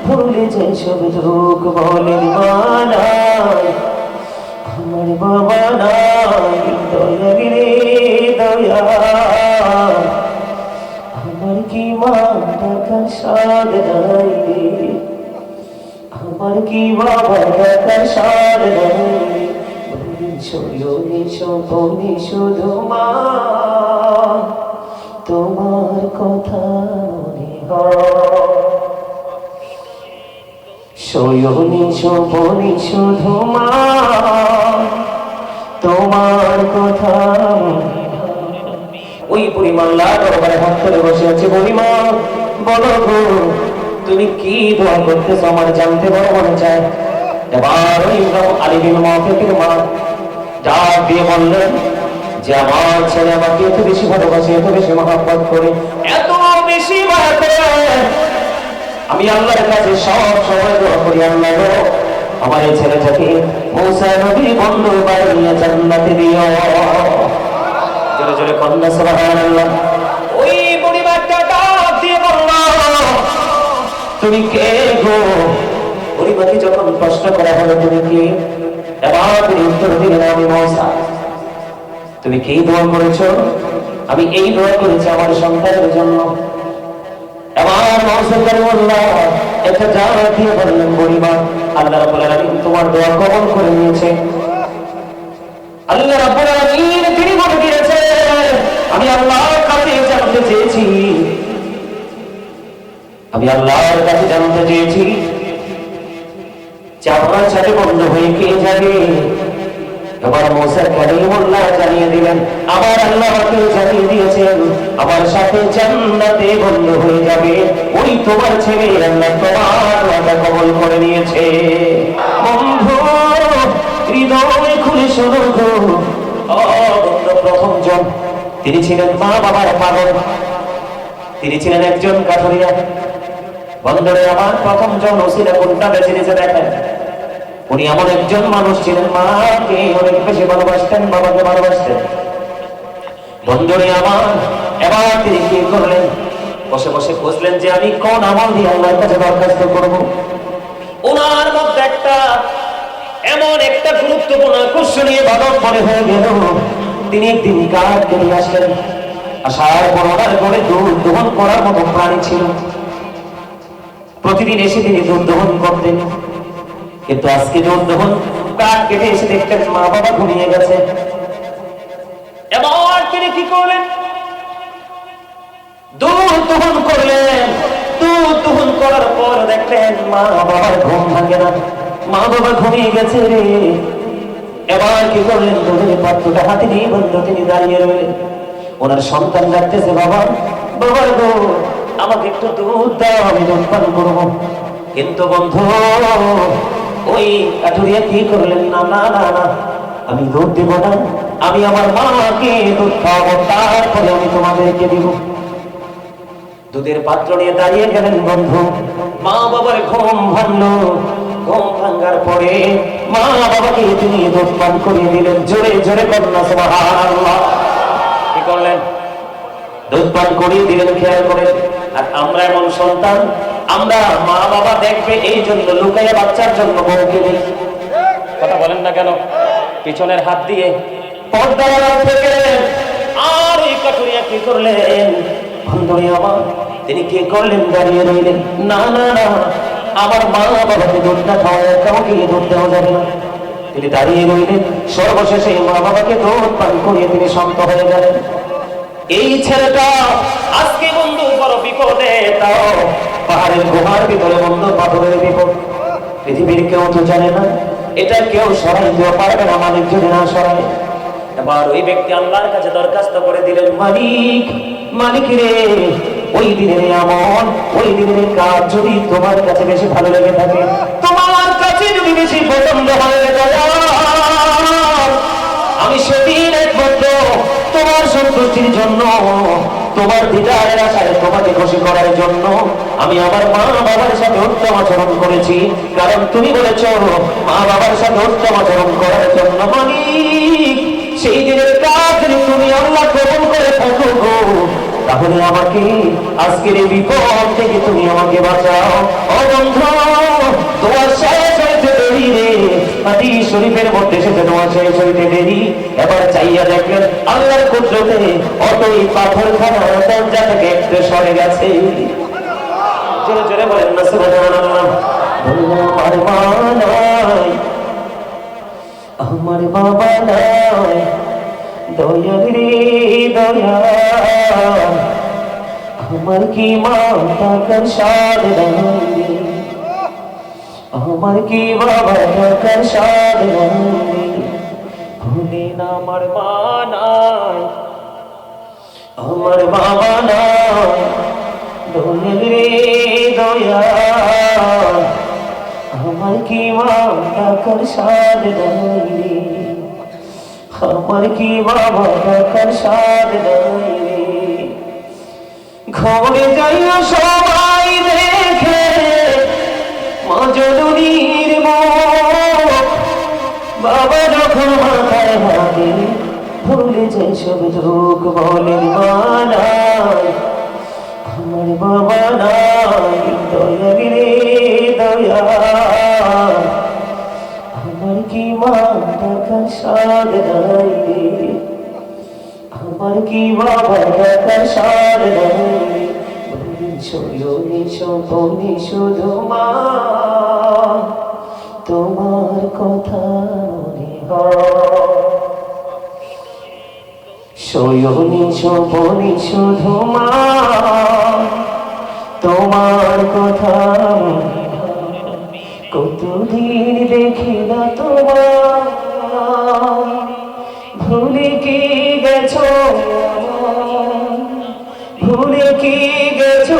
ভুলে যায় সব দুঃখ বলেন মানাই আমার বাবা নাই দয়া রে দয়া আমার কি মা ডাকার সাদ নাই রে আমার কি বাবা ডাকার সাদ নাই শোনি শোনি শুধু মা তোমার কথা মনে হয় শোনি শোনি শুধু মা তোমার কথা মনে হয় ওই পরিমাণ দরবারে হাত করে বসে আছে বুড়িমা বলো গো তুমি কি দোয়া করতেছো আমার জানতে বড় মনে চায় এবার ওই আলী বিন মুআফিকের মা ডাক দিয়ে বললেন যে আমার ছেলে আমাকে এত বেশি ভালোবাসে এত বেশি মহব্বত করে এত বেশি মায়া করে আমি আল্লাহর কাছে সব সময় দোয়া করি আল্লাহ গো আমার এই ছেলেটাকে মুসা নবীর বন্ধু বানিয়ে জান্নাতে দিও জোরে জোরে কন্যা সুবহানাল্লাহ ওই বুড়ি বাচ্চা ডাক দিয়ে বলল তুমি কে গো বুড়ি মাকে যখন প্রশ্ন করা হলো তুমি কে এবার তিনি উত্তর দিলেন আমি মুসা তুমি কি দোয়া করেছো আমি এই দোয়া করেছি আমার সন্তানের জন্য এবার মুসা কালিমুল্লাহ একটা জাওয়াব দিয়ে বললেন বুড়িমা আল্লাহ রাব্বুল আলামিন তোমার দোয়া কবুল করে নিয়েছে আল্লাহ রাব্বুল আলামিন তিনি বলে দিয়েছে আমি আল্লাহর কাছে জানতে চেয়েছি আমি আল্লাহর কাছে জানতে চেয়েছি যে আমার সাথে বন্ধ হয়ে কে যাবে এবার মুসা কালিমুল্লাহ জানিয়ে দিলেন আবার আল্লাহকে জানিয়ে দিয়েছেন আমার সাথে জান্নাতে বন্ধ হয়ে যাবে ওই তোমার ছেলে আল্লাহ তোমার ওয়াদা কবুল করে নিয়েছে বন্ধু হৃদয় খুলে শোনো গো ও বন্ধু প্রথম জন তিনি ছিলেন মা বাবার পাগল তিনি ছিলেন একজন কাঠুরিয়া বন্ধুরে আমার প্রথম জন ওসিলা কোনটা বেছে নিয়েছে দেখেন উনি এমন একজন মানুষ ছিলেন মাকে অনেক বেশি ভালোবাসতেন বাবাকে ভালোবাসতেন বন্ধুরে আমার এবার তিনি কি করলেন বসে বসে বুঝলেন যে আমি কোন আমল দিয়ে আল্লাহর কাছে দরখাস্ত করব ওনার মধ্যে এমন একটা গুরুত্বপূর্ণ আকর্ষণীয় বাদক মনে হয়ে গেল তিনি একদিন কাঠ কিনে আসলেন আসার পর ওনার ঘরে দুধ দহন করার মতো প্রাণী ছিল প্রতিদিন এসে তিনি দুধ দহন করতেন কিন্তু আজকে দুধ দহন কাঠ কেটে এসে দেখতেন মা বাবা ঘুমিয়ে গেছে এবার তিনি কি করলেন দুধ দহন করলেন দুধ দহন করার পর দেখলেন মা বাবার ঘুম ভাঙে না মা বাবা ঘুমিয়ে গেছে রে এবার কি করলেন দুধের পাত্রটা হাতে নিয়ে বন্ধু তিনি দাঁড়িয়ে রইলেন ওনার সন্তান ডাকতেছে বাবা বাবা গো আমাকে একটু দুধ দাও আমি দুধ পান করবো কিন্তু বন্ধু ওই কাঠুরিয়া কি করলেন না না না না আমি দুধ দেব না আমি আমার মাকে দুধ খাওয়াবো তারপরে আমি তোমাদেরকে দিব দুধের পাত্র নিয়ে দাঁড়িয়ে গেলেন বন্ধু মা বাবার ঘুম ভাঙলো ঘুম ভাঙার পরে মা বাবাকে তিনি দুধ পান করিয়ে দিলেন জোরে জোরে কন্যা সুবহানাল্লাহ কি করলেন দুধ পান করিয়ে দিলেন খেয়াল করে আর আমরা এমন সন্তান আমরা মা বাবা দেখবে এই জন্য লুকাইয়া বাচ্চার জন্য বউকে দিই কথা বলেন না কেন পিছনের হাত দিয়ে পর্দা থেকে আর এই কাঠুরিয়া কি করলেন বন্ধুরে আমার তিনি কি করলেন দাঁড়িয়ে রইলেন না না না আমার মা বাবাকে দুধ না খাওয়ায় কাউকে দুধ দেওয়া যাবে না তিনি দাঁড়িয়ে রইলেন সর্বশেষে মা বাবাকে দুধ পান করিয়ে তিনি শান্ত হয়ে গেলেন এই ছেলেটা আজকে বন্ধু বড় বিপদে তাও পাহাড়ের গুহার ভিতরে বন্ধু পাথরের বিপদ পৃথিবীর কেউ তো জানে না এটা কেউ সরাইতেও পারবে না মালিক যদি না সরায় এবার ওই ব্যক্তি আল্লাহর কাছে দরখাস্ত করে দিলেন মালিক মালিক রে ওই দিনের আমল ওই দিনের কাজ যদি তোমার কাছে বেশি ভালো লেগে থাকে তোমার কাছে যদি বেশি পছন্দ হয়ে যায় আমি সেদিন একমাত্র তোমার সন্তুষ্টির জন্য তোমার দিদারের আশায় তোমাকে খুশি করার জন্য আমি আমার মা বাবার সাথে উত্তম আচরণ করেছি কারণ তুমি বলেছো মা বাবার সাথে উত্তম আচরণ করার জন্য মালিক সেই দিনের কাজ তুমি আল্লাহ কবুল করে থাকো গো তাহলে আমাকে আজকের এই বিপদ থেকে তুমি আমাকে বাঁচাও। ও বন্ধু, তোমার শেষ হইতে দেরি রে, হাদিস শরীফের মধ্যে সেটা তোমার শেষ হইতে দেরি। এবার চাইয়া দেখলেন আল্লাহর কুদরতে অতই পাথরখানা দরজা থেকে একটু সরে গেছে। জোরে জোরে বলেন না সুবহানাল্লাহ। আমার মা নাই, আমার বাবা নাই, দয়াল রে দয়াল, আমার কি মা টাকার স্বাদ নাই, আমার কি বাবা টাকার স্বাদ নাই, ভুলেন আমার মা নাই, আমার বাবা নাই, দয়াল রে দয়াল, আমার কি মা টাকার স্বাদ নাই, আমার কি বাবা টাকার স্বাদ নাই। ঘরে যাইয়া সবাই দেখে মা জননীর মুখ, বাবা যখন মাথায় হাতে ভুলে যায় সব দুঃখ, বলেন মা নাই, আমার বাবা নাই, দয়াল রে দয়াল, আমার কি মা টাকার স্বাদ নাই, আমার কি বাবা টাকার স্বাদ নাই। শয়নে স্বপনে শুধু মা তোমার কথা মনে হয়, শয়নে স্বপনে শুধু মা তোমার কথা মনে হয়, কতদিন দেখি না তোমার, ভুলে কি গেছো ভুলে কি গেছো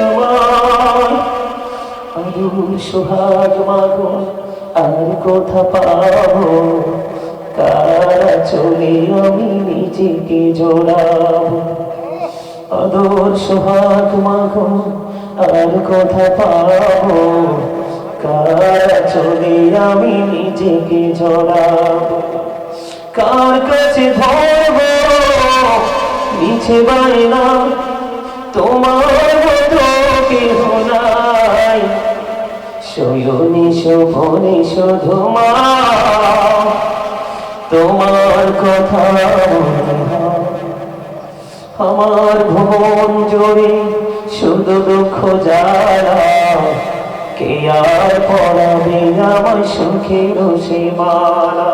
আমার, আরো সোহাগ মাগো আর কোথা পাবো, কারা চলে আমি নিজেকে জোড়াবো, আদর সোহাগ মাগো আর কোথা পাবো, কারা চলে আমি নিজেকে জড়াবো, কার কাছে ধরবো মিছে বায়না, তোমার মতো কেহ নাই, শয়নে স্বপনে শুধু মা তোমার কথা মনে হয়, আমার ভুবন জুড়ে শুধু দুঃখ জ্বালা, কে আর পড়াবে আমার সুখের সীমানা,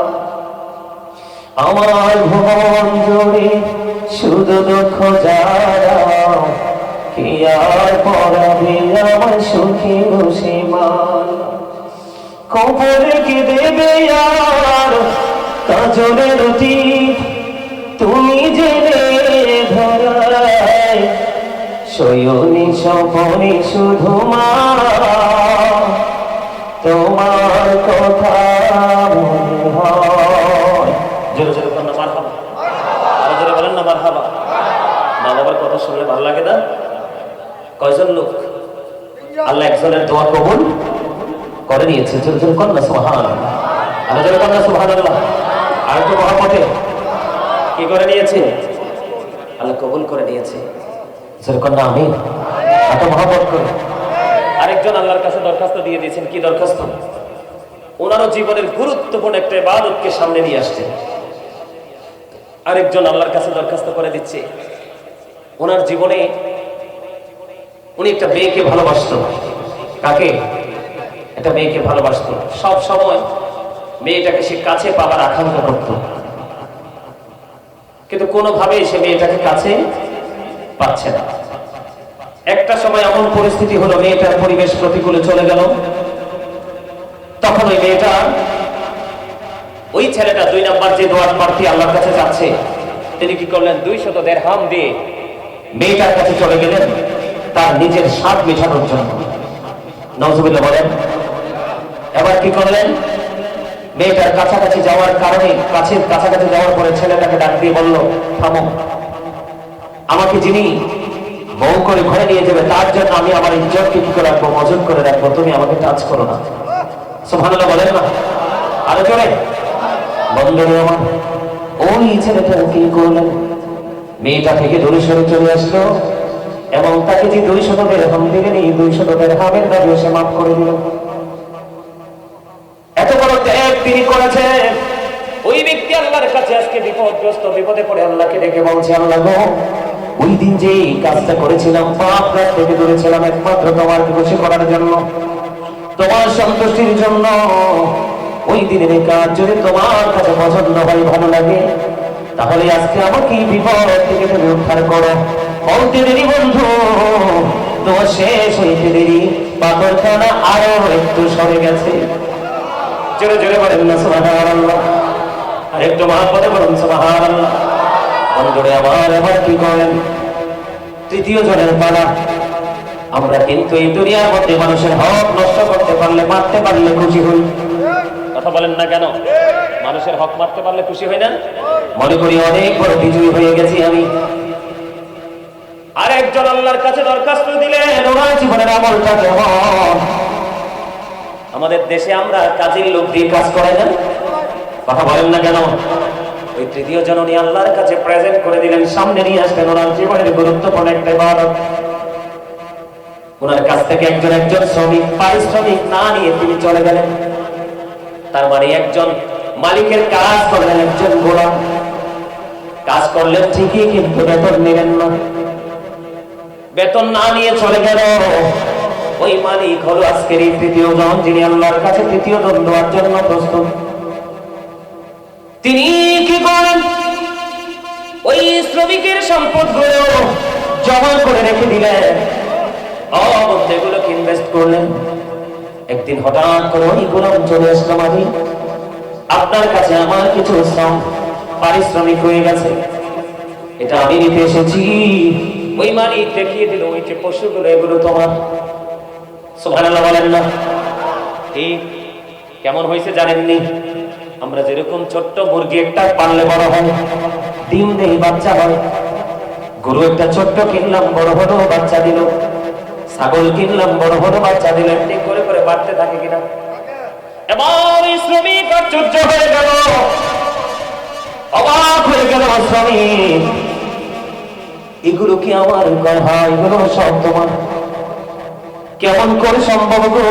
আমার ভুবন জুড়ে শুধু দুঃখ জ্বালা, কে আর পড়াবে আমার সুখের সীমানা, কবরে কি দেবে আর কাজলের টিপ, তুমি জেনে ধরায়, শয়নে স্বপনে শুধু মা তোমার কথা মনে হয়। জোরে জোরে বলেন না মারহাবা, আরো জোরে বলেন না মারহাবা। মা বাবার কথা শুনলে ভালো লাগে না? কয়জন লোক আল্লাহ একজনের দোয়া কবুল করে নিয়েছে? জোরে জোরে বলেন না সুবহানাল্লাহ, আরো জোরে বলেন না সুবহানাল্লাহ। আর তো মহাপথে কি করে নিয়েছে? আল্লাহ কবুল করে নিয়েছে। জোরে বলেন না আমিন। এত মহাপত করে আরেকজন আল্লাহর কাছে দরখাস্ত দিয়ে দিয়েছেন। কি দরখাস্ত? ওনারও জীবনের গুরুত্বপূর্ণ একটা ইবাদতকে সামনে নিয়ে আসছে। আরেকজন আল্লাহর কাছে দরখাস্ত করে দিচ্ছে, ওনার জীবনে উনি একটা মেয়েকে ভালোবাসতো। কাকে? একটা মেয়েকে ভালোবাসতো। সব সময় মেয়েটাকে সে কাছে পাবার আকাঙ্ক্ষা করত, কিন্তু কোনোভাবেই সে মেয়েটাকে কাছে পাচ্ছে না। একটা সময় এমন পরিস্থিতি হলো, মেয়েটার পরিবেশ প্রতিকূলে চলে গেল। তখন ওই মেয়েটা, ওই ছেলেটা 2 নাম্বার যে দোয়ার প্রার্থী আল্লাহর কাছে যাচ্ছে, তিনি কি করলেন? 200 দিরহাম দিয়ে মেয়েটার কাছে চলে গেলেন তার নিজের স্বাদ মেটানোর জন্য। নাউজুবিল্লাহ বলেন। এবার কি করলেন? মেয়েটার কাছাকাছি যাওয়ার কারণে, কাছাকাছি যাওয়ার পরে ছেলেটাকে ডাক দিয়ে বলল, থামো, আমাকে যিনি বউ করে ঘরে নিয়ে যাবে তার জন্য আমি আমার ইজ্জতকে কি করে রাখবো, মজুত করে রাখবো, তুমি আমাকে টাচ করো না। সুবহানাল্লাহ বলেন না আরো জোরে। বন্ধুরে আমার, ওই ছেলেটা কি করলেন? মেয়েটা থেকে দূরে সরে চলে আসলো এবং তাকে যে 200 দিরহাম দিলেন, এই 200 দিরহামের দাবিও সে মাফ করে দিল। এত বড় ত্যাগ তিনি করেছেন। ওই ব্যক্তি আল্লাহর কাছে আজকে বিপদগ্রস্ত, বিপদে পড়ে আল্লাহকে ডেকে বলছে, আল্লাহ গো, ওই দিন যে কাজটা করেছিলাম, পাপ কাজ থেকে দূরে ছিলাম একমাত্র তোমার খুশি করার জন্য, তোমার সন্তুষ্টির জন্য। ওই দিনের কাজ যদি তোমার কাছে পছন্দ হয়, ভালো লাগে, তাহলে আজকে আমাকে এই বিপদ থেকে তুমি উদ্ধার করো। বলতে দেরি বন্ধু, তোমার শেষ হইতে দেরি, পাথরখানা আরো একটু সরে গেছে। জোরে জোরে বলেন না সুবহানাল্লাহ, আর একটু মহব্বতে বলুন সুবহানাল্লাহ। বন্ধুরে আমার, এবার কি করেন? তৃতীয় জনের পালা। আমরা কিন্তু এই দুনিয়ার মধ্যে মানুষের হক নষ্ট করতে পারলে, মারতে পারলে খুশি হই। কথা বলেন না কেন? মানুষের হক মারতে পারলে খুশি হই না? মনে করি অনেক বড় বিজয়ী হয়ে গেছি আমি। আর একজন আল্লাহর কাছে দরখাস্ত দিলেন, ওনার জীবনের আমলটা কেমন? আমাদের দেশে আমরা কাজের লোক দিয়ে কাজ করে না। কথা বলেন না কেন? ওই তৃতীয় জন উনি আল্লাহর কাছে প্রেজেন্ট করে দিলেন, সামনে নিয়ে আসলেন ওনার জীবনের গুরুত্বপূর্ণ একটা ইবাদত। ওনার কাছ থেকে একজন শ্রমিক পারিশ্রমিক না নিয়ে তিনি চলে গেলেন। তার মানে একজন মালিকের কাজ করলেন, একজন গোলাম কাজ করলেন ঠিকই, কিন্তু বেতন নিলেন না। বেতন না নিয়ে চলে গেল। ওই মালিক হলো আজকের এই তৃতীয় জন, যিনি আল্লাহর কাছে তৃতীয় জন দেওয়ার জন্য প্রস্তুত। তিনি কি করেন? ওই শ্রমিকের সম্পদগুলো জমা করে রেখে দিলেন, এগুলোকে ইনভেস্ট করলেন। একদিন হঠাৎ করে ওই গোলাম চলে আসলো, মালিক আপনার কাছে আমার কিছু শ্রম পারিশ্রমিক হয়ে গেছে, এটা আমি নিতে এসেছি। ওই মালিক দেখিয়ে দিল, ওই যে পশুগুলো, এগুলো তোমার। সুবহানাল্লাহ বলেন না? ঠিক কেমন হয়েছে জানেননি? আমরা যেরকম ছোট্ট মুরগি একটা পাললে বড় হয়, ডিম দেই, বাচ্চা হয়। গরু একটা ছোট্ট কিনলাম, বড় হলো, বাচ্চা দিল। ছাগল কিনলাম, বড় হলো, বাচ্চা দিল। এমনি করে করে বাড়তে থাকে কিনা? এবার শ্রমিক আশ্চর্য হয়ে গেল, অবাক হয়ে গেল। শ্রমিক, এগুলো কি আমার? হ্যাঁ, এগুলো সব তোমার। কেমন করে সম্ভব গো?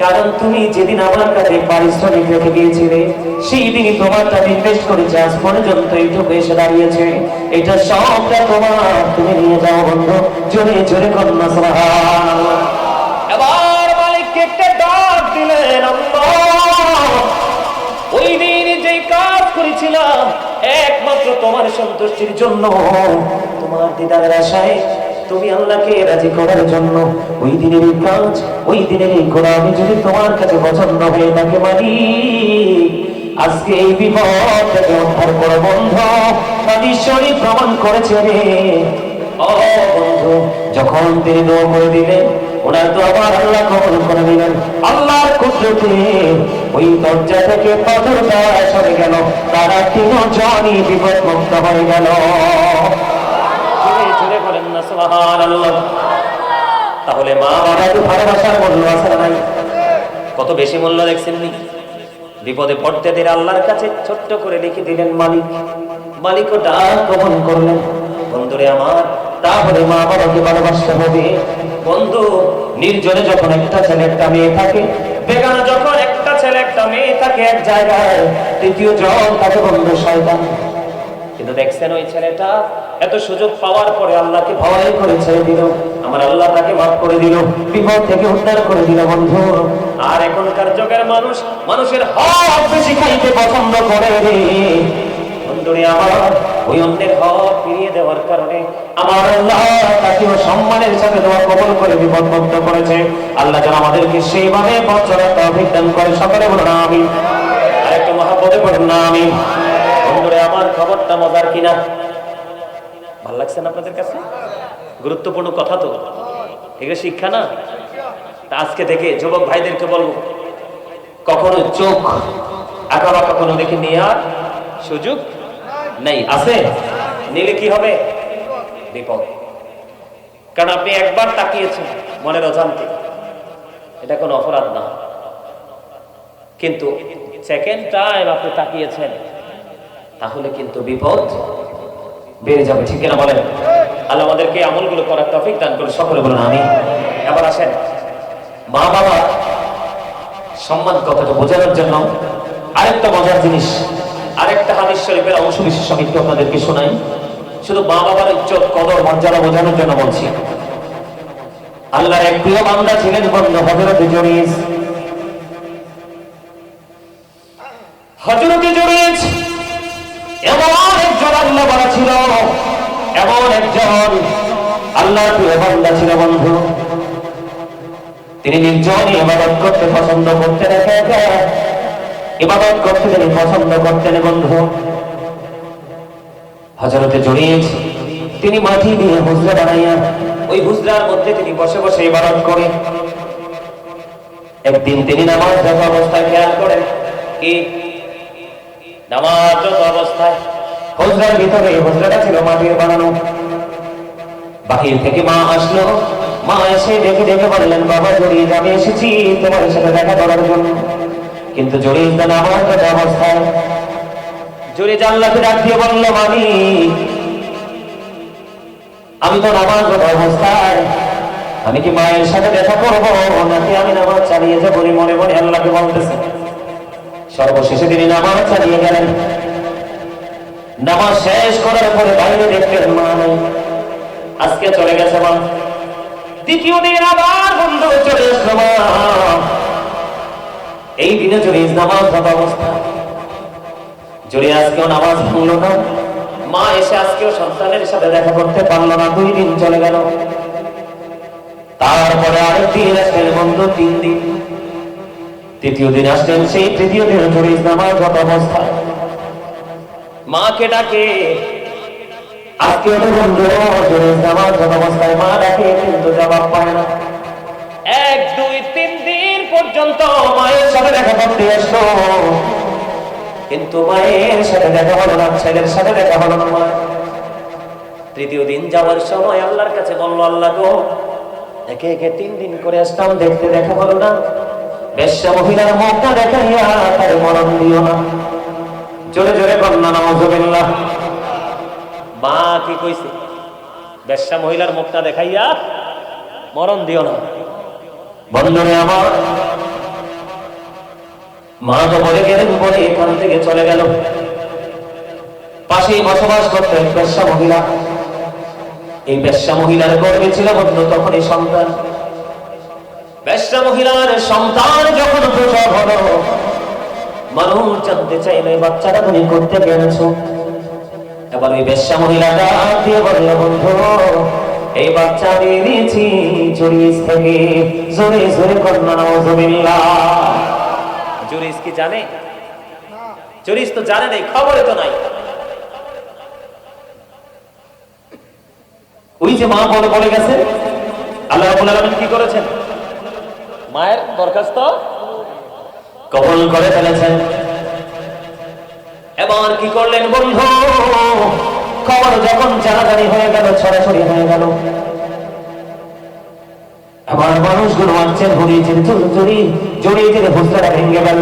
কারণ তুমি যেদিন আমার কাছে পারিশ্রমিক রেখে গিয়েছিলে, সেই দিনই তোমারটা ইনভেস্ট করেছে, আজ পর্যন্ত এইটুকু এসে দাঁড়িয়েছে। এটা সবটা তোমার, তুমি নিয়ে যাও বন্ধু। জোরে জোরে কন্যা সুবহানাল্লাহ। এবার মালিককে একটা ডাক দিলেন, আল্লাহ, ওই দিন যে কাজ করেছিলাম একমাত্র তোমার সন্তুষ্টির জন্য, তোমার দিদারের আশায়, তুমি আল্লাহকে রাজি করার জন্য, ওই দিনের এই কাজ, ওই দিনের এই গোলামি যদি তোমার কাছে পছন্দ হয়ে থাকে, মালিক আজকে এই বিপদ থেকে উদ্ধার করো বন্ধু। ঈশ্বরই প্রমাণ করেছে রে। ও বন্ধু, যখন তিনি দোয়া করে দিলেন, ওনার তো আবার আল্লাহ কবুল করে দিলেন। আল্লাহর কুদরতে ওই দরজা থেকে পাথরটা সরে গেল, তারা তিনজনই বিপদ মুক্ত হয়ে গেল। সুবহানাল্লাহ। তাহলে মা বাবার ভালোবাসার মূল্য আছে না নাই? কত বেশি মূল্য দেখছেন নি? বিপদে পড়তে দিলে আল্লাহর কাছে ছোট্ট করে লিখে দিলেন মালিক। মালিকও ডাক গ্রহণ করলেন। বন্ধুরে আমার, তাহলে মা বাবাকে ভালোবাসতে হবে। বন্ধু, নির্জনে যখন একটা ছেলে একটা মেয়ে থাকে, বেগানা যখন একটা ছেলে একটা মেয়ে থাকে এক জায়গায়, তৃতীয় জন তাকে বন্ধু শয়তান। কিন্তু দেখছেন ওই ছেলেটা এত সুযোগ পাওয়ার পরে আল্লাহকে ভয় করে ছেড়ে দিল, আমার আল্লাহ তাকে মাফ করে দিল, বিপদ থেকে উদ্ধার করে দিল বন্ধু। আর এখনকার যুগের মানুষ মানুষের হক বেশি খাইতে পছন্দ করে রে বন্ধুরে আমার। ওই অন্যের হক ফিরিয়ে দেওয়ার কারণে আমার আল্লাহ তাকেও সম্মানের সাথে দোয়া কবুল করে বিপদ মুক্ত করেছে। আল্লাহ যেন আমাদেরকে সেইভাবে পথ চলার তৌফিক দান করে। সকলে বলুন আমিন। আর একটু মহব্বতে বলুন না আমিন। বন্ধুরে আমার, খবরটা মজার কিনা? ভাল লাগছে না আপনাদের কাছে? গুরুত্বপূর্ণ কথা তো, এগুলো শিক্ষা না? তা আজকে থেকে যুবক ভাইদেরকে বলবো, কখনো চোখ আঁকা কখনো দেখে নেওয়ার সুযোগ নেই। আছে নিলে কি হবে? বিপদ। কারণ আপনি একবার তাকিয়েছেন মনের অজান্তে, এটা কোনো অপরাধ না। কিন্তু সেকেন্ড টাইম আপনি তাকিয়েছেন, তাহলে কিন্তু বিপদ বেড়ে যাবে, ঠিক কিনা বলেন? আল্লাহ আমাদেরকে আমলগুলো করার তৌফিক দান করে, সকলে বলুন আমিন। এবার আসেন মা বাবা সম্মান কথাটা বোঝানোর জন্য আরেকটা মজার জিনিস, আরেকটা হাদিস শরীফের অংশ বিশেষ আমি একটু আপনাদেরকে শোনাই। শুধু মা বাবার ইজ্জত কদর মর্যাদা বোঝানোর জন্য বলছি। আল্লাহর এক প্রিয় বান্দা ছিলেন বন্ধু হযরত জুরাইজ। হযরত জুরাইজ এমন একজন আল্লাহ বান্দা ছিল, এমন একজন আল্লাহর প্রিয় বান্দা ছিল বন্ধু। তিনি নির্জনে ইবাদত করতে পছন্দ করতেন, একা একা ইবাদত করতে তিনি পছন্দ করতেন বন্ধু। হযরত জুরাইজ তিনি মাটি দিয়ে হুজরা বানাইয়া ওই হুজরার মধ্যে তিনি বসে বসে ইবাদত করেন। একদিন তিনি নামাজরত অবস্থায় খেয়াল করেন কি নামাজরত অবস্থায় হুজরার ভিতরে, হুজরাটা ছিল মাটির বানানো। বাহির থেকে মা আসলো, মা এসে দেখে দেখে বললেন, বাবা জুরাইজ আমি এসেছি তোমার সাথে দেখা করার জন্য। কিন্তু জুরাইজ নামাজরত অবস্থায়, জুরাইজ আল্লাহকে ডাক দিয়ে বলল, মালিক আমি তো নামাজরত অবস্থায়, আমি কি মায়ের সাথে দেখা করবো নাকি আমি নামাজ চালিয়ে যাবো? মনে মনে আল্লাহকে বলতেছে। সর্বশেষে তিনি নামাজ চালিয়ে গেলেন। নামাজ শেষ করার পরে বাইরে দেখলেন মা নেই, আজকে চলে গেছে মা। দ্বিতীয় দিন আবার বন্ধু চলে আসলো মা। এই দিনে জুরাইজ নামাজরত অবস্থা, জুরাইজ আজকেও নামাজ ভাঙলো না। মা এসে আজকেও সন্তানের সাথে দেখা করতে পারলো না। 2 দিন চলে গেল। তারপরে আরেকদিন আসলেন বন্ধু, 3 দিন। তৃতীয় দিন আসলেন, সেই তৃতীয় দিন জুরাইজ নামাজরত অবস্থায় মাকে ডাকে। আজকে বন্ধু জুরাইজ নামাজরত অবস্থায় মা ডাকে, কিন্তু জবাব পায় না। 1, 2, 3 দিন পর্যন্ত মায়ের সাথে দেখা করতে আসলো, কিন্তু মায়ের সাথে দেখা হলো না, ছেলের সাথে দেখা হলো না। মা তৃতীয় দিন যাওয়ার সময় আল্লাহর কাছে বলল, আল্লাহ গো একে একে 3 দিন করে আসলাম, দেখতে দেখা হলো না, বেশ্যা মহিলার মুখটা দেখাইয়া তার মরণ দিও না। জোরে জোরে কন্যা নাউযুবিল্লাহ। মা কি কইছে? বেশ্যা মহিলার মুখটা দেখাইয়া মরণ দিও না। বন্ধুরে আমার, মা তো বলে গেলেন, বলে এখান থেকে চলে গেল। পাশেই বসবাস করতেন বেশ্যা মহিলা। এই বেশ্যা মহিলার গর্ভে ছিল বন্ধু তখনই সন্তান। বেশ্যা মহিলার সন্তান যখন প্রসব হলো, মানুষ জানতে চাইলে বাচ্চাটা তুমি করতে পেরেছো? এবার ওই বেশ্যা মহিলাটা দিয়ে বলল, বন্ধু এই বাচ্চা আমি নিয়েছি জুরাইজ থেকে। জোরে জোরে কন্যা নাউযুবিল্লাহ। জুরাইজ কি জানে? জুরাইজ তো জানে নাই, খবরে তো নাই। ওই যে মা বলে গেছে, আল্লাহ রাব্বুল আলামিন কি করেছেন? মায়ের দরখাস্ত কবুল করে ফেলেছেন। এবার কি করলেন বন্ধু? খবর যখন জানাজানি হয়ে গেল, ছড়াছড়ি হয়ে গেল, আবার মানুষগুলো আনছেন জুরাইজের হুজরাটা ভেঙে গেল,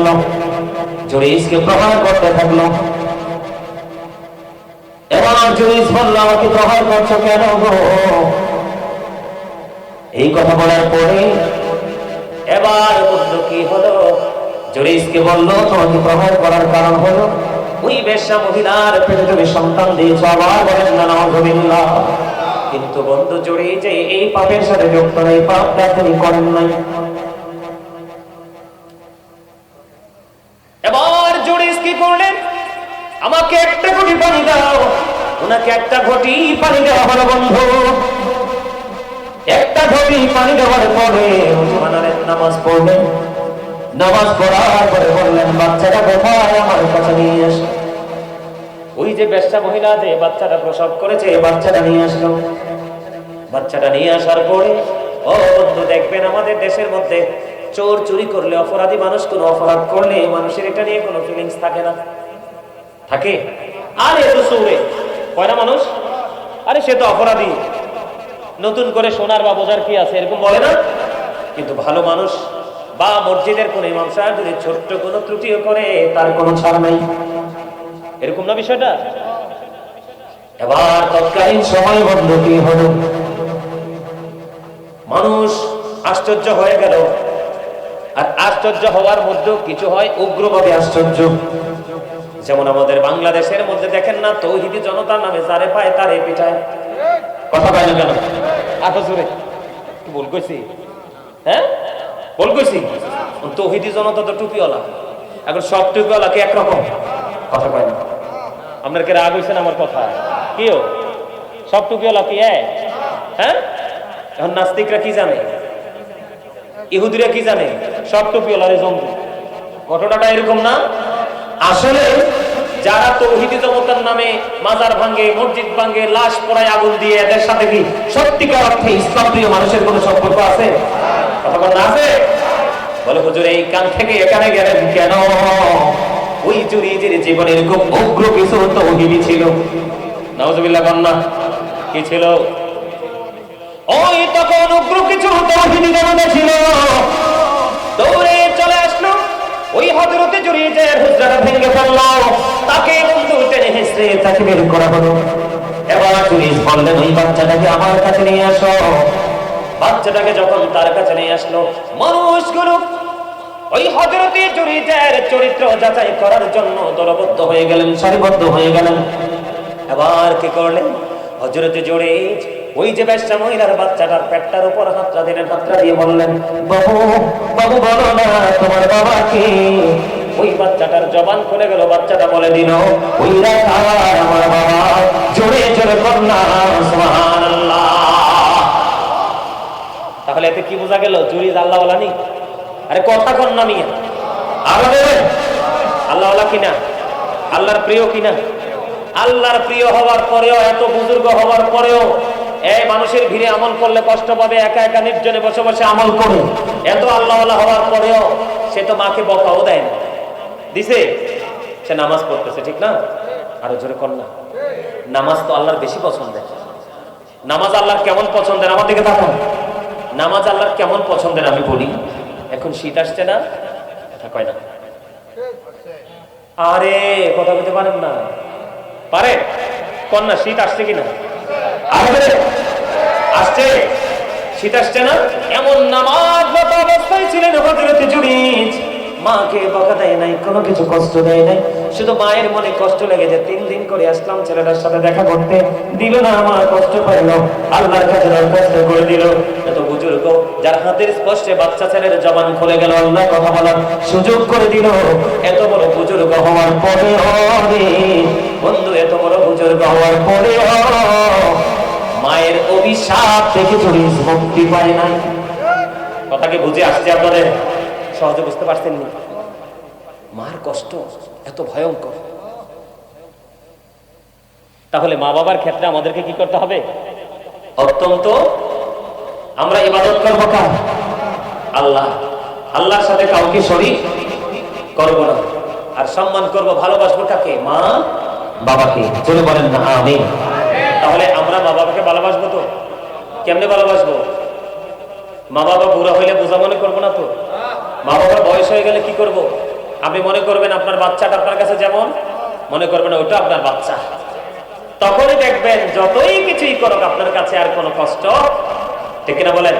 জুরাইজকে প্রহার করতে থাকলো। এবার জুরাইজ বলল, আমাকে প্রহার করছো কেন গো? এই কথা বলার পরে এবার বন্ধু কি হলো? জুরাইজকে বলল, তোমাকে প্রহার করার কারণ হলো ওই বেশ্যা মহিলার পেটে তুমি সন্তান দিয়েছো। আবার বলেন না নাউযুবিল্লাহ। কিন্তু বন্ধু জুরাইজ এই পাপের সাথে যুক্ত নাই, পাপটা তিনি করেন নাই। এবার জুরাইজ কি করলেন? আমাকে একটা ঘটি পানি দাও। ওনাকে একটা ঘটি পানি দেওয়া হলো বন্ধু। একটা ঘটি পানি দেওয়ার পরে ওযু বানালেন, নামাজ পড়লেন। নামাজ পড়ার পরে বললেন, বাচ্চাটা কোথায়? আমার কাছে নিয়ে এসো। ওই যে বেশ্যা মহিলা যে বাচ্চাটা প্রসব করেছে, বাচ্চাটা নিয়ে আসলো। বাচ্চাটা নিয়ে আসার পরে ও বন্ধু দেখবেন, আমাদের দেশের মধ্যে চোর চুরি করলে, অপরাধী মানুষ কোনো অপরাধ করলে মানুষের এটা নিয়ে কোনো ফিলিংস থাকে না? থাকে? আরে তো চোরে কয়টা মানুষ, আরে সে তো অপরাধী, নতুন করে সোনার বা বোঝার কি আছে, এরকম বলে না? কিন্তু ভালো মানুষ বা মসজিদের কোন ইমাম সাহেব যদি ছোট্ট কোনো ত্রুটিও করে, তার কোনো ছাড় নাই। এরকম না বিষয়টা? এবার তৎকালীন সময় বন্ধু কি হলো, মানুষ আশ্চর্য হয়ে গেল। আর আশ্চর্য হওয়ার মধ্যেও কিছু হয় উগ্রভাবে আশ্চর্য। যেমন আমাদের বাংলাদেশের মধ্যে দেখেন না, তৌহিদি জনতার নামে যারে পায় তারে পিটায়। কথা পায় না কেন? আকাশে কি বল কইছি? হ্যাঁ বল কইছি। তৌহিদি জনতা তো টুপিওয়ালা, এখন সব টুপিওয়ালা কি একরকম? কথা পায় না। আপনার কে রাগ হয়েছেন আমার কথা? কিও সব টুপিওয়ালা কি এক? হ্যাঁ, এখন নাস্তিকরা কি জানে, ইহুদিরা কি জানে, সব টুপিওয়ালারে জঙ্গি। ঘটনাটা এরকম না। আসলে যারা তৌহিদি জনতার নামে মাজার ভাঙে, মসজিদ ভাঙে, লাশ পোড়ায় আগুন দিয়ে, এদের সাথে কি সত্যিকার অর্থে ইসলাম প্রিয় মানুষের কোনো সম্পর্ক আছে? কথা বল না আছে? বলে হুজুর এই কান থেকে এখানে গেলেন কেন? ওই জুরিজের জীবনে এরকম উগ্র কিছু তৌহিদি ছিল। নাউজুবিল্লাহ বন্না কি ছিল? ওই তখন উগ্র কিছু তৌহিদি জনতা ছিল। দৌড়ে চলে আসলো, ওই হযরতে জুরিজের হুজরাটা ভেঙে ফেললো, তাকে বন্ধু টেনে হেসড়ে তাকে বের করা হলো। এবার জুরিজ বললেন ওই বাচ্চাটাকে আমার কাছে নিয়ে আসো। বাচ্চাটাকে যখন তার কাছে নিয়ে আসলো, মানুষগুলো ওই হযরতে জুরিজের চরিত্র যাচাই করার জন্য দলবদ্ধ হয়ে গেলেন, সারিবদ্ধ হয়ে গেলেন। এবার কি করলেন হযরতে জুরিজ? ওই যে বেশ্যা মহিলার বাচ্চাটার পেটটার উপর হাতটা দিলেন, হাতটা দিয়ে বললেন, বাবু বাবু বলো না তোমার বাবা কে? ওই বাচ্চাটার জবান খুলে গেল, বাচ্চাটা বলে দিল, ওই রাখাল আমার বাবা। জোরে জোরে কন্যা সুবহানাল্লাহ। তাহলে এতে কি বোঝা গেল? জুরিজ আল্লাহ ওয়ালা নি? আরে কথা কন না মিয়া, আমাদের আল্লাহ ওয়ালা কিনা, আল্লাহর প্রিয় কিনা? আল্লাহর প্রিয় হওয়ার পরেও, এত বুজুর্গ হওয়ার পরেও, এই মানুষের ভিড়ে আমল করলে কষ্ট পাবে, একা একা নির্জনে বসে বসে আমল করে, এত আল্লাহ ওয়ালা হওয়ার পরেও সে তো মাকে বকাও দেয় না, দিছে? সে নামাজ পড়তেছে, ঠিক না? আরো জোরে কর না। নামাজ তো আল্লাহর বেশি পছন্দের। নামাজ আল্লাহর কেমন পছন্দের? আমার দিকে তাকান। নামাজ আল্লাহর কেমন পছন্দের আমি বলি। এখন শীত আসছে না, কথা কয় না। আরে কথা বলতে পারেন না? পারে কন্যা, শীত আসছে কিনা? আসছে, শীত আসছে না? এমন নামাজরত অবস্থায় ছিলেন হযরতে জুরিজ। মাকে বকা দেয় নাই, কোনো কিছু কষ্ট দেয় নাই, শুধু মায়ের মনে কষ্ট লেগে যে 3 দিন করে আসলাম ছেলেটার সাথে দেখা করতে, দিল না, আমার কষ্ট পাইল, আল্লাহর কাছে দরখাস্ত করে দিল। এত বুজুর্গ যার হাতের স্পর্শে বাচ্চা ছেলের জবান খুলে গেল, আল্লাহ কথা বলার সুযোগ করে দিল। এত বড় বুজুর্গ হওয়ার পরে বন্ধু, এত বড় বুজুর্গ হওয়ার পরে মায়ের অভিশাপ থেকে জুরিজ মুক্তি পায় নাই। কথা কি বুঝে আসছে আপনাদের? সহজে বুঝতে পারছেন নি? মার কষ্ট এত ভয়ঙ্কর। তাহলে মা বাবার ক্ষেত্রে আমাদেরকে কি করতে হবে? অত্যন্ত আমরা ইবাদত করব কার? আল্লাহ। আল্লাহর সাথে কাউকে শরীক করব না। আর সম্মান করব, ভালোবাসবো কাকে? মা বাবাকে। চলে বলেন না আমিন। তাহলে আমরা মা বাবাকে ভালোবাসবো তো? কেমনে ভালোবাসবো? মা বাবা বুড়া হইলে বোঝা মনে করবো না তো? মা বাবার বয়স হয়ে গেলে কি করব? আপনি মনে করবেন আপনার বাচ্চাটা আপনার কাছে যেমন, মনে করবেন ওটা আপনার বাচ্চা। তখনই দেখবেন যতই কিছুই করুক আপনার কাছে আর কোনো কষ্ট, ঠিক কিনা বলেন?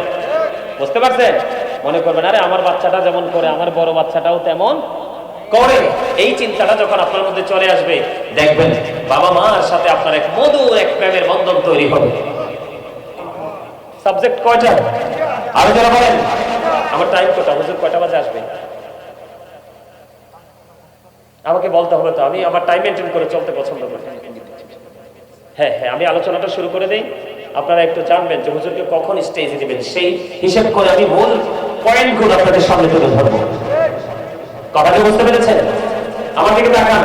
বুঝতে পারছেন? মনে করবেন আরে আমার বাচ্চাটা যেমন করে আমার বড় বাচ্চাটাও তেমন করে। এই চিন্তাটা যখন আপনার মধ্যে চলে আসবে, দেখবেন বাবা মার সাথে আপনার এক মধুর এক প্রেমের বন্ধন তৈরি হবে। সাবজেক্ট কয়টা? আরো যারা বলেন আমার টাইম কটা? হুজুর কয়টা বাজে আসবে? আমাকে বলতে হবে তো, আমি আমার টাইম মেনটেন করে চলতে পছন্দ করি। হ্যাঁ হ্যাঁ, আমি আলোচনাটা শুরু করে দিই, আপনারা একটু জানবেন যে হুজুরকে কখন স্টেজে দিবেন, সেই হিসেব করে আমি মূল পয়েন্টগুলো আপনাদের সামনে তুলে ধরবো। কথাটা বুঝতে পেরেছেন? আমার দিকে তাকান,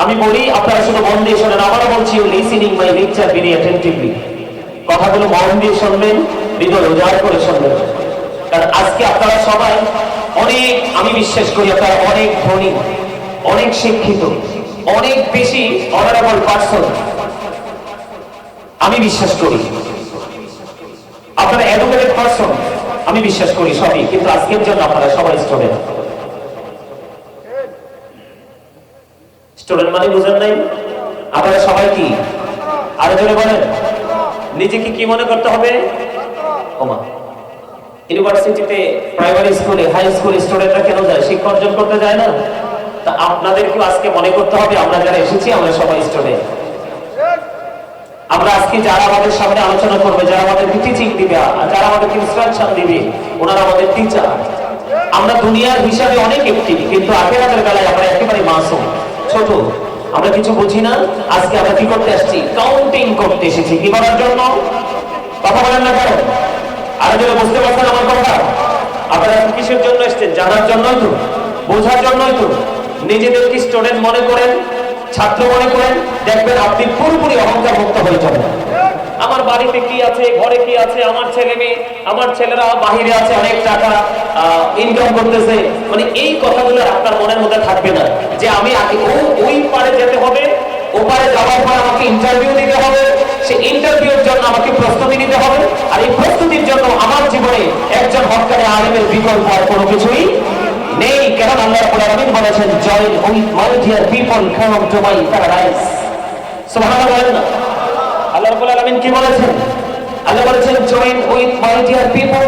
আমি বলি আপনারা শুধু মন দিয়ে শোনেন। আবারও বলছি, listening my lecture very attentively. কথাগুলো মন দিয়ে শুনবেন, হৃদয় উজাড় করে শুনবেন। কারণ আজকে আপনারা সবাই অনেক, আমি বিশ্বাস করি আপনারা অনেক ধনী, অনেক শিক্ষিত, অনেক বেশি অনারেবল পারসন। আমি বিশ্বাস করি আপনারা এডুকেটেড পারসন, আমি বিশ্বাস করি সবই। কিন্তু আজকের জন্য আপনারা সবাই স্টুডেন্ট। স্টুডেন্ট মানে বুঝেন নাই? আপনারা সবাই কি আরো জোরে বলেন, নিজেকে কি মনে করতে হবে? ওমা, ইউনিভার্সিটিতে, প্রাইমারি স্কুলে, হাই স্কুল স্টুডেন্টরা কেন যায়? শিক্ষা অর্জন করতে যায় না? তা আপনাদেরকেও আজকে মনে করতে হবে, আমরা যারা এসেছি আমরা সবাই স্টুডেন্ট। আমরা আজকে যারা আমাদের সামনে আলোচনা করবে, যারা আমাদেরকে টিচিং দিবে, যারা আমাদেরকে ইনস্ট্রাকশন দিবে, ওনারা আমাদের টিচার। আমরা দুনিয়ার হিসাবে অনেক একটি, কিন্তু আখিরাতের বেলায় আমরা একেবারে মাসুম, ছোট, আমরা কিছু বুঝি না। আজকে আমরা কি করতে আসছি? কাউন্টিং করতে এসেছি। কি করার জন্য? কথা বলেন না কেন? আরো যারা বুঝতে পারছেন আমার কথা, আপনারা কিসের জন্য এসেছেন? জানার জন্যই তো, বোঝার জন্যই তো। নিজেদেরকে স্টুডেন্ট মনে করেন, ছাত্র মনে করেন, দেখবেন আপনি পুরোপুরি অহংকার মুক্ত হয়ে যাবেন। আমার বাড়িতে কি আছে, ঘরে কি আছে, আমার ছেলে মেয়ে, আমার ছেলেরা বাহিরে আছে, অনেক টাকা ইনকাম করতেছে, মানে এই কথাগুলো আপনার মনের মধ্যে থাকবে না যে আমি ওই পারে যেতে হবে, ওপারে যাওয়ার পর আমাকে ইন্টারভিউ দিতে হবে, সেই ইন্টারভিউর জন্য আমাকে প্রস্তুতি নিতে হবে, আর এই প্রস্তুতির জন্য আমার জীবনে একজন হক্কানি আলিমের বিকল্প আর কোনো কিছুই নেই। কারণ আল্লাহ রাব্বুল আলামিন বলেছেন, join with my dear people, come to my paradise. সুবহানাল্লাহ বলেন না? আল্লাহ রাব্বুল আলামিন কি বলেছেন? আল্লাহ বলেছেন, join with my dear people,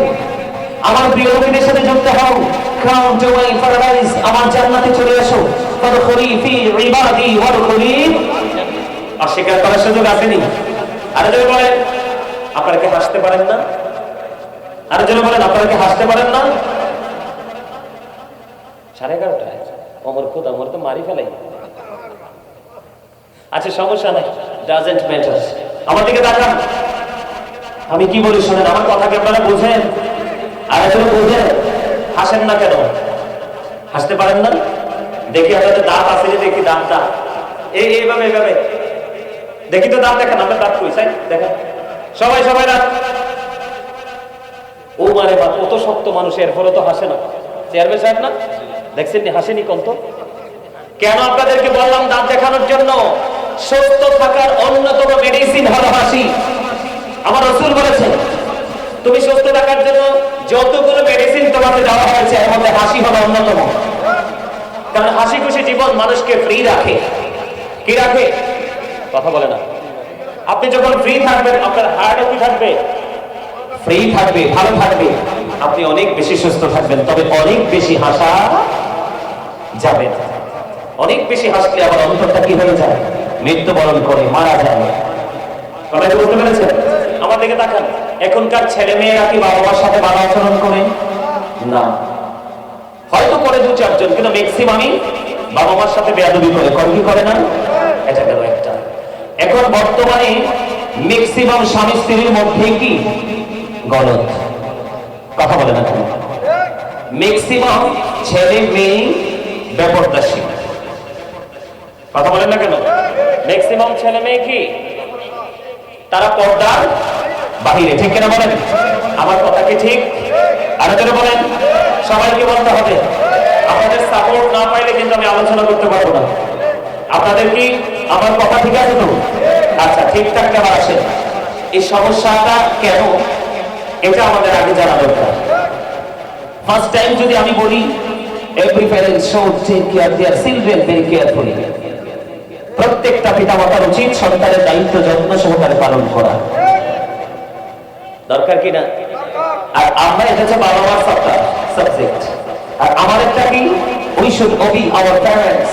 আমার প্রিয় লোকেদের সাথে যুক্ত হও, কাম টু মাই প্যারাডাইস, আমার জান্নাতে চলে আসো, ফাদখুলি ফি ইবাদি ওয়াদখুলি। অস্বীকার করার সুযোগ আসেনি। আর যদি বলেন আপনারা কি হাসতে পারেন না? আর যদি বলেন আপনারা কি হাসতে পারেন না? 11:30 ওমর খোদা, আমার তো মারি ফেলাই। আচ্ছা সমস্যা নাই, ডাজন্ট ম্যাটার। আমার দিকে তাকান, আমি কি বলি শুনেন, আমার কথা কি আপনারা বুঝেন? আর যদি বুঝেন, হাসেন না কেন? হাসতে পারেন না? দেখি আপনাদের দাঁত আছে, যে দেখি দাঁতটা এইভাবে এইভাবে দেখি তো, দাঁত দেখেন, আপনার দাঁত কই চাই দেখেন, সবাই সবাই দাঁত। ও মানে বাপ, কত শক্ত মানুষ, এরপরে তো হাসে না। চেয়ারম্যান সাহেব না দেখছেন, হাসেনি কত? কেন আপনাদেরকে বললাম দাঁত দেখানোর জন্য? সুস্থ থাকার অন্যতম মেডিসিন হলো হাসি। আমার রাসূল বলেছেন, তুমি সুস্থ থাকার জন্য যতগুলো মেডিসিন তোমাকে দেওয়া হয়েছে, এর মধ্যে হাসি হলো অন্যতম। কারণ হাসি খুশি জীবন মানুষকে ফ্রি রাখে। কি রাখে? কথা বলে না। আপনি যখন ফ্রি থাকবেন, আপনার হার্টও কি থাকবে? ফ্রি থাকবে, ভালো থাকবে, আপনি অনেক বেশি সুস্থ থাকবেন। তবে অনেক বেশি হাসা যাবে না। অনেক বেশি হাসলে আবার অন্তরটা কি হয়ে যায়? মৃত্যুবরণ করে, মারা যায়। কথা কি বুঝতে পেরেছেন? আমার দিকে তাকান, এখনকার ছেলে মেয়েরা কি বাবা মার সাথে ভালো আচরণ করে না? হয়তো করে 2-4 জন, কিন্তু ম্যাক্সিমামই বাবা মার সাথে বেয়াদবি করে। কি করে না? এটা গেল একটা। এখন বর্তমানে ম্যাক্সিমাম স্বামী স্ত্রীর মধ্যে কি গলত? কথা বলে না কেন? ম্যাক্সিমাম ছেলে মেয়ে বেপরদাশী। কথা বলেন না কেন? ম্যাক্সিমাম ছেলে মেয়ে কি তারা পর্দার বাহিরে। ঠিক কিনা বলেন? আমার কথা কি ঠিক? আর যারা বলেন, সবাইকে বলতে হবে। আপনাদের সাপোর্ট না পাইলে কিন্তু আমি আলোচনা করতে পারবো না। আপনাদের কি আমার কথা ঠিক আছে তো? আচ্ছা, ঠিকঠাক কেমন আসেন? এই সমস্যাটা কেন, এটা আমাদের আগে জানা দরকার। ফার্স্ট টাইম যদি আমি বলি, every parent should take care of their children very carefully. প্রত্যেকটা পিতামাতার উচিত সন্তানের দায়িত্ব যত্ন সহকারে পালন করা। দরকার কি না? আর আমরা এটা হচ্ছে বাবা মার সাবজেক্ট। আর আমার একটা কি, we should obey our parents.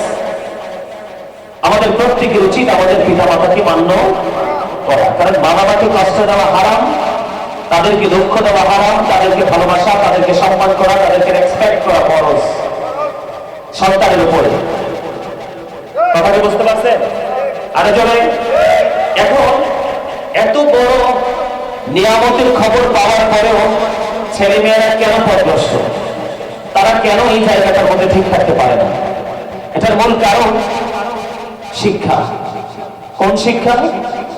আমাদের প্রত্যেকের উচিত আমাদের পিতামাতাকে মান্য করা। কারণ মা বাবাকে কষ্ট দেওয়া হারাম, তাদেরকে দুঃখ দেওয়া হারাম, তাদেরকে ভালোবাসা, তাদেরকে সম্মান করা, তাদেরকে রেসপেক্ট করা ফরজ সন্তানের উপরে। কথাটা বুঝতে পারছেন? আরে জনে, এখন এত বড় নিয়ামতের খবর পাওয়ার পরেও ছেলে মেয়েরা কেন পথভ্রষ্ট? তারা কেন এই জায়গাটার মধ্যে ঠিক থাকতে পারে না? এটার মূল কারণ শিক্ষা। কোন শিক্ষা?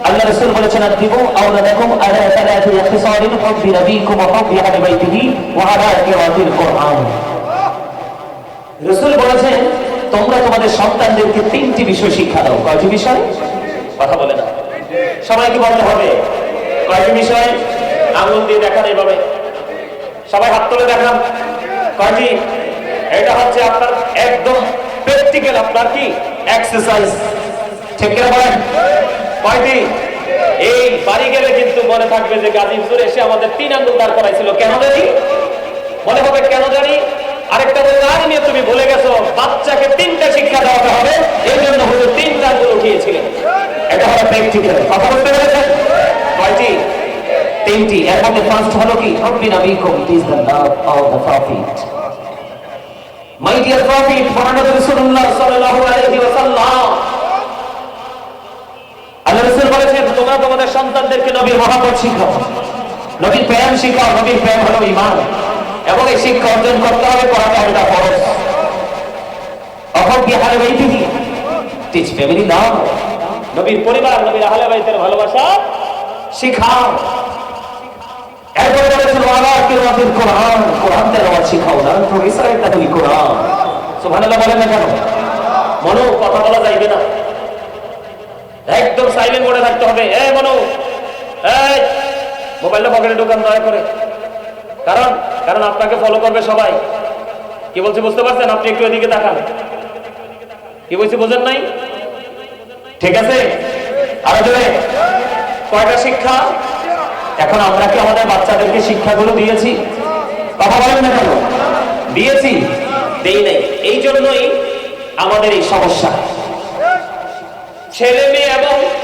আল্লাহ রাসূল বলেছেন, আদিবু আওলাদাকুম আলা সালাতি ইখতিসারিন হুব্বি নবিয়িকুম ওয়া হুব্বি আহলি বাইতিহি ওয়া আলা কিরাতিল কুরআন। রাসূল বলেছেন, তোমরা তোমাদের সন্তানদেরকে 3টি বিষয় শিক্ষা দাও। কয়টি বিষয়? কথা বলে না। সবাইকে বলতে হবে কয়টি বিষয়? আঙুল দিয়ে দেখান, এইভাবে সবাই হাত তুলে দেখান। কয়টি? এটা হচ্ছে আপনার একদম প্র্যাকটিক্যাল, আপনার কি এক্সারসাইজ। ঠিক করে বলেন, কয়টি? এই বাড়ি গেলে কিন্তু মনে থাকবে যে গাজী হুজুর এসে আমাদের 3 আঙ্গুল দাঁড় করাইছিল। কেন জানি মনে হবে, কেন জানি। আরেকটা বলতে আর নিয়ে তুমি ভুলে গেছো, বাচ্চাকে 3টা শিক্ষা দেওয়াতে হবে, এই জন্য হুজুর 3টা আঙ্গুল উঠিয়েছিলেন। এটা হলো প্র্যাকটিক্যাল। কথা বলতে পেরেছেন? কয়টি? 3টি। এর মধ্যে ফার্স্ট হলো কি? রব্বি নবীকুম, it is the love of the prophet. My dear prophet Muhammad রাসূলুল্লাহ সাল্লাল্লাহু আলাইহি ওয়াসাল্লাম, আল্লাহ রাসূল বলেছেন তোমরা তোমাদের সন্তানদেরকে নবীর মহব্বত শিখাও, নবীর প্রেম শিখাও। নবীর প্রেম হলো ঈমান, এবং এই শিক্ষা অর্জন করতে হবে, করাতে হবে, তা ফরজ। অহব্বি আহলে বাইতিহি, টিচ ফ্যামিলি লাভ। নবীর পরিবার, নবীর আহলে বাইতের ভালোবাসা শিখাও। এরপরে বলেছেন ওয়ালা কিরাতিল কোরআন, কোরআন তেলাওয়াত শিখাও। না তো রিসাইতাতুল কোরআন। সুবহানাল্লাহ বলেন না কেন? মনো কথা বলা যাইবে না, একদম সাইলেন্ট মোডে থাকতে হবে। এই মনো, এই মোবাইলটা পকেটে ঢোকান দয়া করে। কারণ কারণ আপনাকে ফলো করবে সবাই। কি বলছি বুঝতে পারছেন? আপনি একটু এদিকে তাকান। কি বলছি বোঝেন নাই? ঠিক আছে, আরো জোরে। কয়টা শিক্ষা? এখন আমরা কি আমাদের বাচ্চাদেরকে শিক্ষাগুলো দিয়েছি? কথা বলেন না কেন? দিয়েছি? দেই নাই। এই জন্যই আমাদের এই সমস্যা।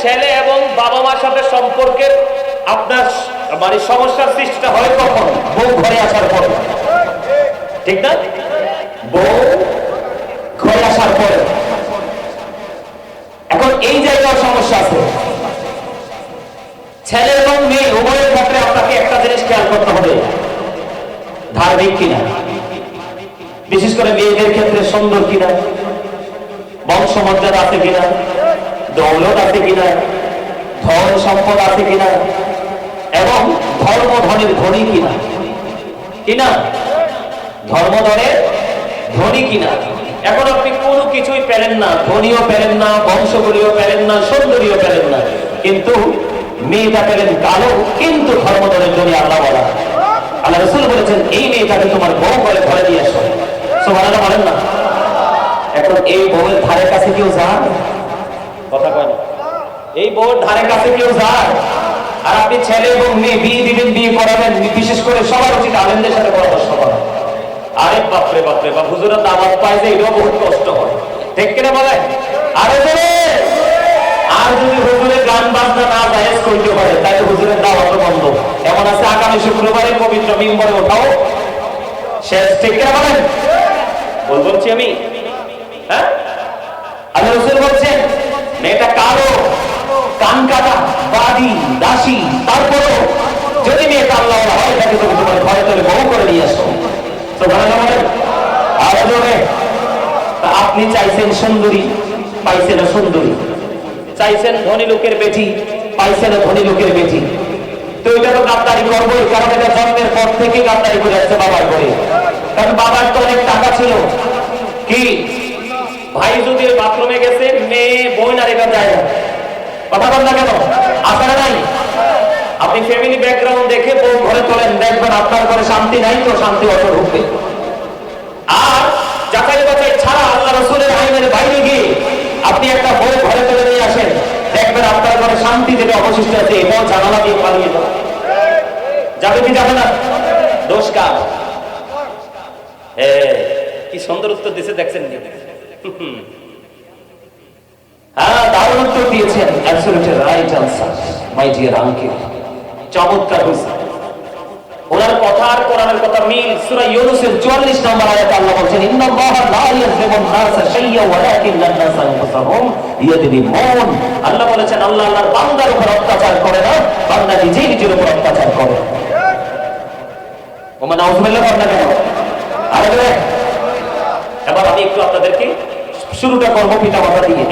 ছেলে এবং বাবা মার সাথে সম্পর্কের আপনার মানে সমস্যার সৃষ্টিটা হয় কখন? বউ ঘরে আসার পর, ঠিক না? বউ ঘরে আসার পরে। এখন এই জায়গায় সমস্যা আছে। ছেলে এবং মেয়ে উভয়ের ক্ষেত্রে আপনাকে একটা জিনিস খেয়াল করতে হবে, ধার্মিক কিনা। বিশেষ করে মেয়েদের ক্ষেত্রে সুন্দর কিনা, বংশমর্যাদা আছে কিনা, দৌলত আছে কিনা, ধন সম্পদ আছে কিনা, এবং ধর্মধনের ধনী কিনা। কিনা? ধর্মধনের ধনী কিনা। এখন আপনি কোনো কিছুই পেলেন না, ধনীও পেলেন না, বংশগুলিও পেলেন না, সুন্দরীও পেলেন না, কিন্তু মেয়েটা পেলেন কালো, কিন্তু ধর্মধনের ধনী। আল্লাহ বলা, আল্লাহ রাসূল বলেছেন এই মেয়েটাকে তোমার বউ করে ঘরে দিয়ে আসো। সুবহানাল্লাহ বলেন না? এখন এই বউয়ের ধারে কাছে কেউ যায়? কথা কয় না। এই বউয়ের ধারে কাছে কেউ যায়? আর আপনি ছেলে এবং মেয়ে বিয়ে দিবেন, বিয়ে করাবেন, বিশেষ করে সবার উচিত আলেমদের সাথে পরামর্শ করা। আরে বাপরে বাপরে বাপ, হুজুরের দাওয়াত পায় যে এটাও বহুত কষ্ট হয়, ঠিক কিনা বলেন? আরে আর যদি হুজুরের গান বাজনা না জায়েজ করতে পারে, তাহলে হুজুরের দাওয়াত বন্ধ। এমন আছে আগামী শুক্রবারে পবিত্র মিম্বরে ওঠাও শেষ, ঠিক কিনা বলেন? বলছি আমি, হ্যাঁ? আল্লাহ রাসূল বলছেন মেয়েটা কালো, কান কাটা, বাদী, দাসী, তারপরও যদি মেয়েটা আল্লাহ হয় তাকে তুমি তোমার ঘরে তোলে বউ করে নিয়ে আসো। সুবহানাল্লাহ বলেন। আর জোরে। আপনি চাইছেন সুন্দরী, পাইছেন সুন্দরী। চাইছেন ধনী লোকের বেটি, পাইছেন ধনী লোকের বেটি। তো এটা তো গাদ্দারি করবোই, কারণ এটা জন্মের পর থেকে গাদ্দারি করে আসছে বাবার করে। কারণ বাবার তো অনেক টাকা ছিল। কি ভাই যদি বাথরুমে গেছে, মেয়ে বোন আর এটা যায় না। কথা বল না কেন? আপনারা নাই? আপনি ফ্যামিলি ব্যাকগ্রাউন্ড দেখে বউ ঘরে তোলেন, দেখবেন আপনার ঘরে শান্তি নাই, তো শান্তি অত ঢুকবে। আর যাচাই বাছাই ছাড়া আল্লাহ রাসূলের আইনের বাইরে গিয়ে আপনি একটা বউ ঘরে তুলে নিয়ে আসেন, দেখবেন আপনার ঘরে শান্তি যেটা অবশিষ্ট আছে এটাও জানালা দিয়ে পালিয়ে যাবে। কি যাবে না? দোষ কার? কি সুন্দর উত্তর দিয়েছে দেখছেন? হ্যাঁ, দারুণ উত্তর দিয়েছেন। Absolutely right answer my dear uncle. চমৎকার হয়েছে। ওনার কথা আর কোরআনের কথা মিল। সূরা ইউনূসের 44 নম্বর আয়াতে আল্লাহ বলেন ইন্নাল্লাহা লা ইয়াযলিমুন নাসা শাইয়্যান ওয়ালাকিন্নান নাসা আনফুসাহুম ইয়াযলিমুন। আল্লাহ বলেছেন আল্লাহ আল্লাহর বান্দার উপর অত্যাচার করে না, বান্দা নিজেই নিজের উপর অত্যাচার করে। ওমা নাউযুবিল্লাহ বলেন না কেন? আরে এবার আমি একটু আপনাদেরকে শুরুটা করবো পিতামাতা দিয়ে।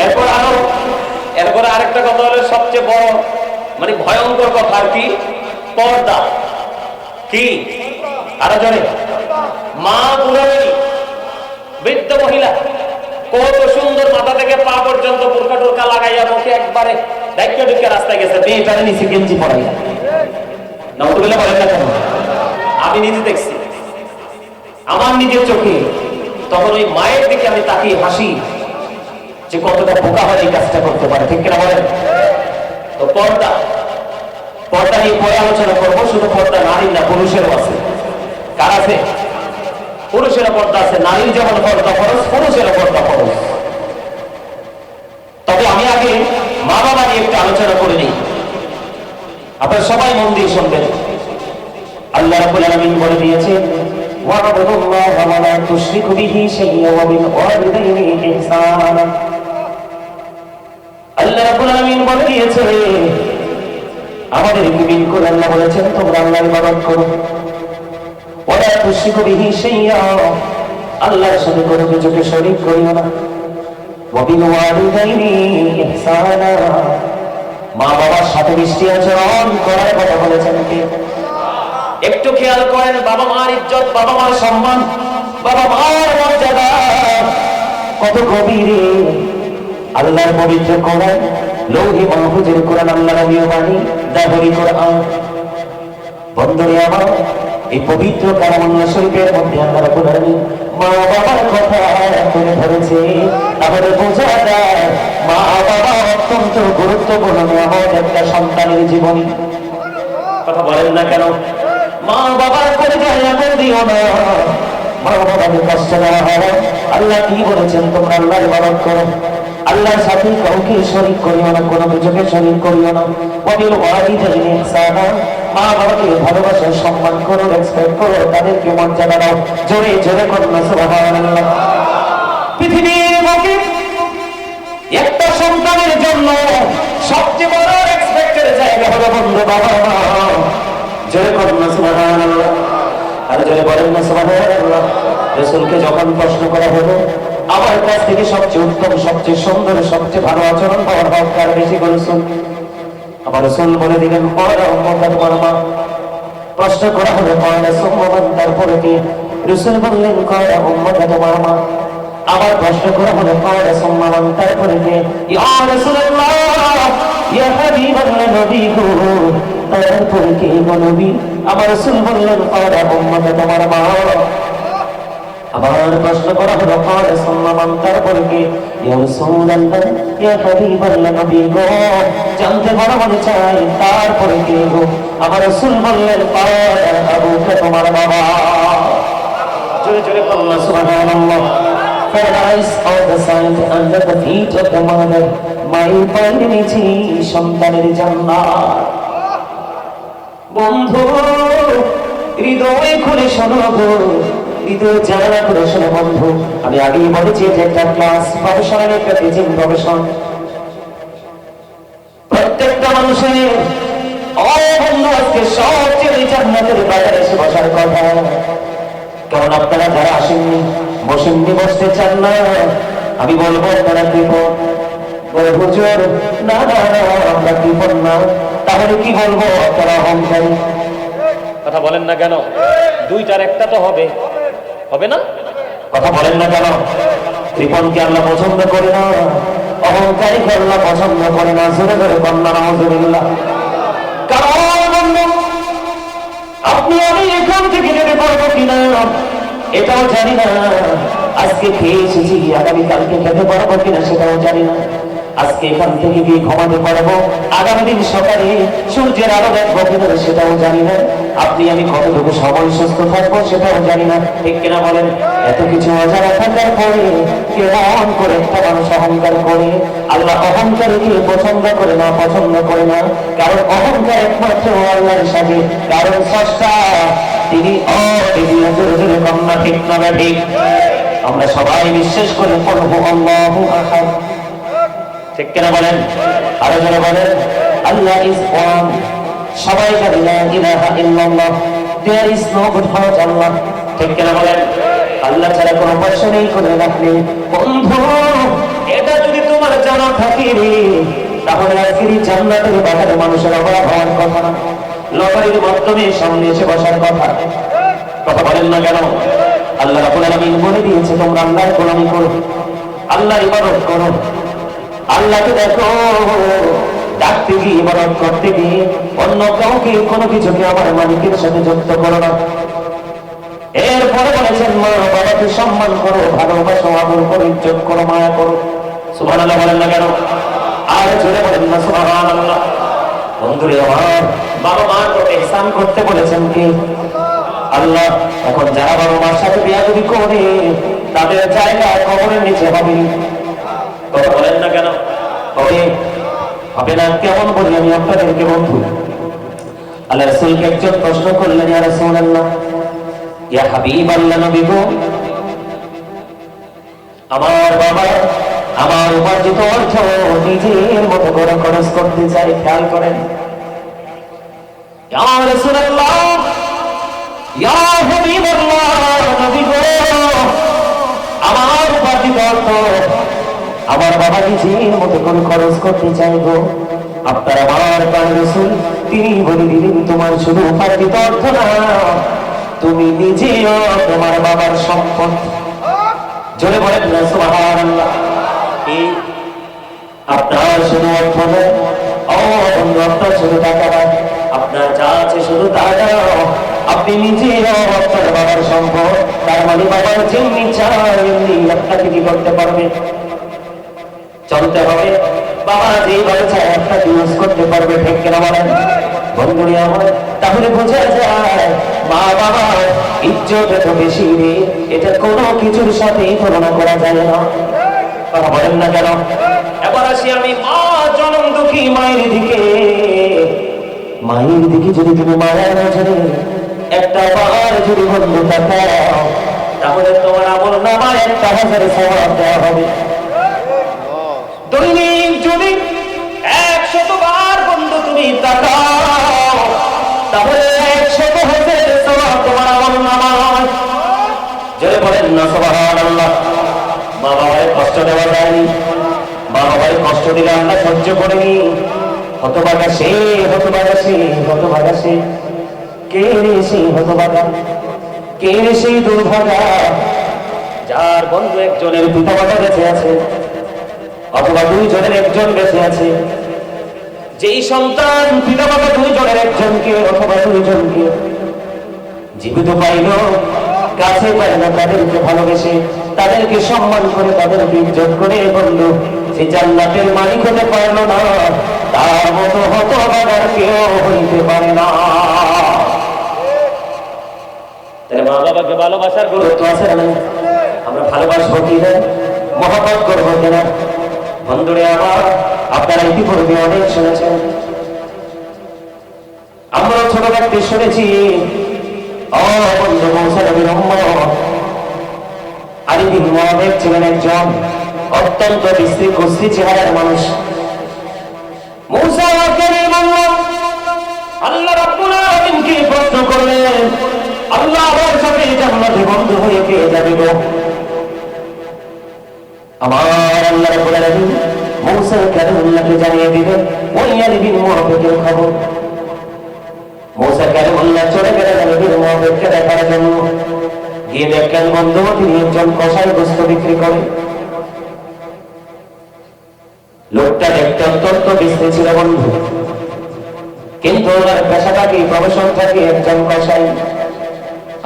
এরপর আরেকটা কথা হলো সবচেয়ে বড় মানে ভয়ঙ্কর কথা, আর কি? পর্দা। কি? আরো জোরে। মা বুড়ানি, বৃদ্ধ মহিলা কত সুন্দর মাথা থেকে পা পর্যন্ত বোরকা টোরকা লাগাইয়া মুখে একবারে দায়িত্ব ঢুকে রাস্তায় গেছে, মেয়েটারে নিচে গেঞ্জি পরাইয়া। নাউযুবিল্লাহ বলেন না কেন? আমি নিজে দেখছি আমার নিজের চোখে। তখন ওই মায়ের দিকে আমি তাকিয়ে হাসি যে কতটা বোকা হয় এই কাজটা করতে পারে, ঠিক কিনা বলেন? তো পর্দা পর্দা নিয়ে পরে আলোচনা করবো। শুধু পর্দা নারীর না, পুরুষেরও আছে। কার আছে? পুরুষেরও পর্দা আছে। নারীর যেমন পর্দা ফরজ, পুরুষেরও পর্দা ফরজ। তবে আমি আগে মা বাবা নিয়ে একটু আলোচনা করে নিই, আপনারা সবাই মন দিয়ে শুনবেন। আল্লাহ রাব্বুল আলামিন বলে দিয়েছেন, ওয়া'বুদুল্লাহা ওয়া লা তুশরিকু বিহি শাইয়্যান ওয়া বিল ওয়ালিদাইনি ইহসানা। আল্লাহ রাব্বুল আলামিন বলে দিয়েছে, আমাদেরকে বিন করে আল্লাহ বলেছেন তোমরা আল্লাহর ইবাদত করো। ওয়া লা তুশরিকু বিহি শাইয়্যান, আল্লাহর সাথে কোনো কিছুকে শরীক করিও না। ওয়া বিল ওয়ালিদাইনি ইহসানা, মা বাবার সাথে মিষ্টি আচরণ করার কথা বলেছেন কে? একটু খেয়াল করেন, বাবা মার ইজ্জত, বাবা মার সম্মান, বাবা মার মর্যাদা কত গভীরে। আল্লাহর পবিত্র কোরআন, লৌহে মাহফুজের কোরআন, আল্লাহর নবীর বাণী, দাবরি কোরআন। বন্ধুরে আমার, এই পবিত্র কালামুল্লাহ শরীফের মধ্যে আল্লাহ রাব্বুল আলামিন মা বাবার কথা তুলে ধরেছে। আমাদের বোঝা যায় মা বাবা অত্যন্ত গুরুত্বপূর্ণ নিয়ামত একটা সন্তানের জীবনে। কথা বলেন না কেন? মা বাবার করে যায় এমন দিও না, মা বাবাকে কষ্ট দেওয়া হয়। আল্লাহ কি বলেছেন? তোমরা আল্লাহর ইবাদত করো, আল্লাহর সাথে কাউকে শরীক করিও না, কোনো কিছুকে শরীক করিও না। ওয়া বিল ওয়ালিদাইনি ইহসানা, মা বাবাকে ভালোবাসো, সম্মান করো, রেসপেক্ট করো, তাদেরকে মর্যাদা দাও। জোরে জোরে করুন সুবহানাল্লাহ। পৃথিবীর বুকে একটা সন্তানের জন্য সবচেয়ে বড় রেসপেক্টের জায়গা হলো বন্ধু বাবা মা। জোরে করুন সুবহানাল্লাহ। আর জোরে বলেন না সুবহানাল্লাহ। রাসূলকে যখন প্রশ্ন করা হলো আমার কাছ থেকে সবচেয়ে উত্তম, সবচেয়ে সুন্দর, সবচেয়ে ভালো আচরণ পাওয়ার হক কার? বেশি করে রাসূল। আমার রাসূল বলে দিলেন কয়রা উম্মত তোমার মা। প্রশ্ন করা হলো কয়রা সুম্মান, তারপরে কি? রাসূল বললেন কয়রা উম্মত তোমার মা। আবার প্রশ্ন করা হলো কয়রা সুম্মান, তারপরে কি? ইয়া রাসূলুল্লাহ, ইয়া হাবিবাল্লাহ, নবী গো, তারপরে কি গো নবী? আমার রাসূল বললেন কয়রা উম্মত তোমার মা। আবার প্রশ্ন করা হলো কয়রা সুম্মান, তারপরে কি? ইয়া রাসূলুল্লাহ, ইয়া হাবিবাল্লাহ, নবী গো, জানতে বড় মনে চাই, তারপরে কি গো? আমার রাসূল বললেন কয়রা আবুকা তোমার বাবা। জোরে জোরে বলুন সুবহানাল্লাহ। Paradise of the sun under the feet of the mother, মায়ের পায়ের নিচে সন্তানের জান্নাত। বন্ধু হৃদয় খুলে শোনো গো, হৃদয় জানা করে শোনো বন্ধু। আমি আগেই বলেছি যে একটা ক্লাস প্রফেশনাল, একটা টিচিং প্রফেশন। প্রত্যেকটা মানুষের বন্ধু আজকে সবচেয়ে জান্নাতের বাইরে এসে বসার কথা। কারণ আপনারা যারা আসেননি, বসেননি, বসতে চান না, আমি বলবো আপনারা কৃপণ। বলে হুজুর না না না, আমরা কৃপণ না। তাহলে কি বলবো? আপনারা অহংকারী। কথা বলেন না কেন? দুইটার একটা তো হবে, হবে না? কথা বলেন না কেন? কৃপণকে আল্লাহ পছন্দ করে না, অহংকারীকে আল্লাহ পছন্দ করে না। জোরে জোরে কন্যা নাউজুবিল্লাহ। কারণ আপনি আমি এখান থেকে যেতে পারবো কিনা এটাও জানি না। আজকে খেয়ে এসেছি, আগামীকালকে খেতে পারবো কিনা সেটাও জানি না। আজকে এখান থেকে গিয়ে ঘুমাতে পারবো, আগামী দিন সকালে সূর্যের আলো দেখবো কিনা সেটাও জানি না। আপনি আমি কতটুকু সময় সুস্থ থাকবো সেটাও জানি না। ঠিক কিনা বলেন? এত কিছু অজানা থাকার পরে কেমন করে একটা মানুষ অহংকার করে? আল্লাহ অহংকারীকে পছন্দ করে না, পছন্দ করে না। কারণ অহংকার একমাত্র আল্লাহর সাথে, কারণ স্রষ্টা তিনি কন্যা। ঠিক না ঠিক? আমরা সবাই বিশ্বাস করে পড়বো আল্লাহু আহাদ। ঠিক কিনা বলেন? আরো যারা বলেন আল্লাহ ইজ ওয়ান। সবাই জানি লা ইলাহা ইল্লাল্লাহ, there is no god but Allah. ঠিক কিনা বলেন? আল্লাহ ছাড়া কোনো উপাস্য নেই, কোনো রাখলে। বন্ধু এটা যদি তোমার জানা থাকে রে, তাহলে আজকের জান্নাতের বাগানে মানুষের অভাব হওয়ার কথা না, লটারির মাধ্যমে সামনে এসে বসার কথা। কথা বলেন না কেন? আল্লাহ রাব্বুল আলামিন বলে দিয়েছে তোমরা আল্লাহর গোলামি করো, আল্লাহর ইবাদত করো। আল্লাহকে দেখো, ডাকতে গিয়ে, ইবাদত করতে গিয়ে অন্য কাউকে, কোনো কিছুকে আমার মালিকের সাথে যুক্ত করো না। এরপরে বলেছেন মা বাবাকে সম্মান করো, ভালোবাসো, আদর করো, ইজ্জত করো, মায়া করো। সুবহানাল্লাহ বলেন না কেন? আর জোরে বলেন না সুবহানাল্লাহ। বন্ধুরে আমার, বাবা মার প্রতি ইহসান করতে বলেছেন কে? আল্লাহ। এখন যারা বাবা মার সাথে বেয়াদবি করে তাদের জায়গা কবরের নিচে হবে। কথা বলেন না কেন? হবে হবে না কেমন বলি আমি আপনাদেরকে বন্ধু। আল্লাহ রাসূলকে একজন প্রশ্ন করলেন, ইয়া রাসূলুল্লাহ, ইয়া হাবিবাল্লাহ, নবী গো, আমার বাবা আমার উপার্জিত অর্থ নিজের মতো করে খরচ করতে চাই, খেয়াল করেন। ইয়া রাসূলুল্লাহ, ইয়া হাবিবাল্লাহ, নবী গো, আমার উপার্জিত অর্থ আমার বাবা নিজের মতো করে খরচ করতে চাই গো। আপনার আমার প্রাণ রাসূল তিনি বলে দিলেন, তোমার শুধু উপার্জিত অর্থ না, তুমি নিজেও তোমার বাবার সম্পদ। জোরে বলেন না সুবহানাল্লাহ। আপনার শুধু অর্থ নয়, বন্ধু, আপনার শুধু টাকা নয়, আপনার যা আছে শুধু তা নয়, আপনি নিজেও আপনার বাবার সম্পদ। তার মানে বাবার যেমনি চায় এমনি আপনাকে কি করতে পারবে? চলতে হবে। বাবা যেভাবে চায় আপনাকে ইউজ করতে পারবে, ঠিক কিনা বলেন বন্ধুরে আমার? তাহলে বোঝা যায় মা বাবার ইজ্জত এত বেশি রে, এটা কোনো কিছুর সাথে তুলনা করা যায় না। কথা বলেন না কেন? এবার আসি আমি মা জনম দুঃখী মায়ের দিকে। মায়ের দিকে যদি তুমি মায়ের নজরে একটা বার যদি বন্ধু তাকাও, তাহলে তোমার আমল নামায় 1000 সওয়াব দেওয়া হবে। দৈনিক যদি 100 বার বন্ধু তুমি তাকাও, তাহলে 100,000 সওয়াব তোমার আমল নামায়। জোরে বলেন না সুবহানাল্লাহ। মা বাবায় কষ্ট দেওয়া যায়নি, মা বাবায় কষ্ট দিলে আমরা সহ্য করিনি। হতভাগা সে, হতভাগা সে, হতভাগা সে। কে রে সেই হতভাগা? কে রে সেই দুর্ভাগা যার বন্ধু একজনের পিতা মাতা বেঁচে আছে, অথবা 2 জনের একজন বেঁচে আছে? যেই সন্তান পিতা মাতা 2 জনের একজনকে অথবা 2 জনকে জীবিত পাইল, কাছে পাইল, তাদেরকে ভালোবেসে, তাদেরকে সম্মান করে, তাদেরকে ইজ্জত করে বন্ধু সে জান্নাতের মালিক হতে পারল না, তার মতো হতভাগার কেউ হইতে পারে না। তাহলে মা বাবাকে ভালোবাসার গুরুত্ব আছে না? আমরা ভালোবাসবো কিনা, মহব্বত করবো কিনা? বন্ধুরে আমার, আপনারা ইতিপূর্বে অনেক শুনেছেন, আমরা ছোট থাকতে শুনেছি বন্ধু মূসা নবীর উম্মত আলী বিন মুহাম্মদ ছিলেন একজন অত্যন্ত বিশ্রী কুশ্রী চেহারার মানুষ। মূসা কালিমুল্লাহ আল্লাহ রাব্বুল আলামিনকে প্রশ্ন করলেন, আল্লাহ আমার সাথে জান্নাতে বন্ধু হয়ে কে যাবে গো? আমার আল্লাহ রাব্বুল আলামিন মূসা কালিমুল্লাহকে জানিয়ে দিলেন ওই আলী বিন মুহাম্মদের খবর। মূসা কালিমুল্লাহ চলে গেলেন আলী বিন মুহাম্মদকে দেখার জন্য। গিয়ে দেখলেন বন্ধু তিনি একজন কসাই গোশত বিক্রি করে। লোকটা দেখতে অত্যন্ত বিশ্রী ছিল বন্ধু, কিন্তু ওনার পেশাটাকে প্রফেশন থাকে একজন কসাই।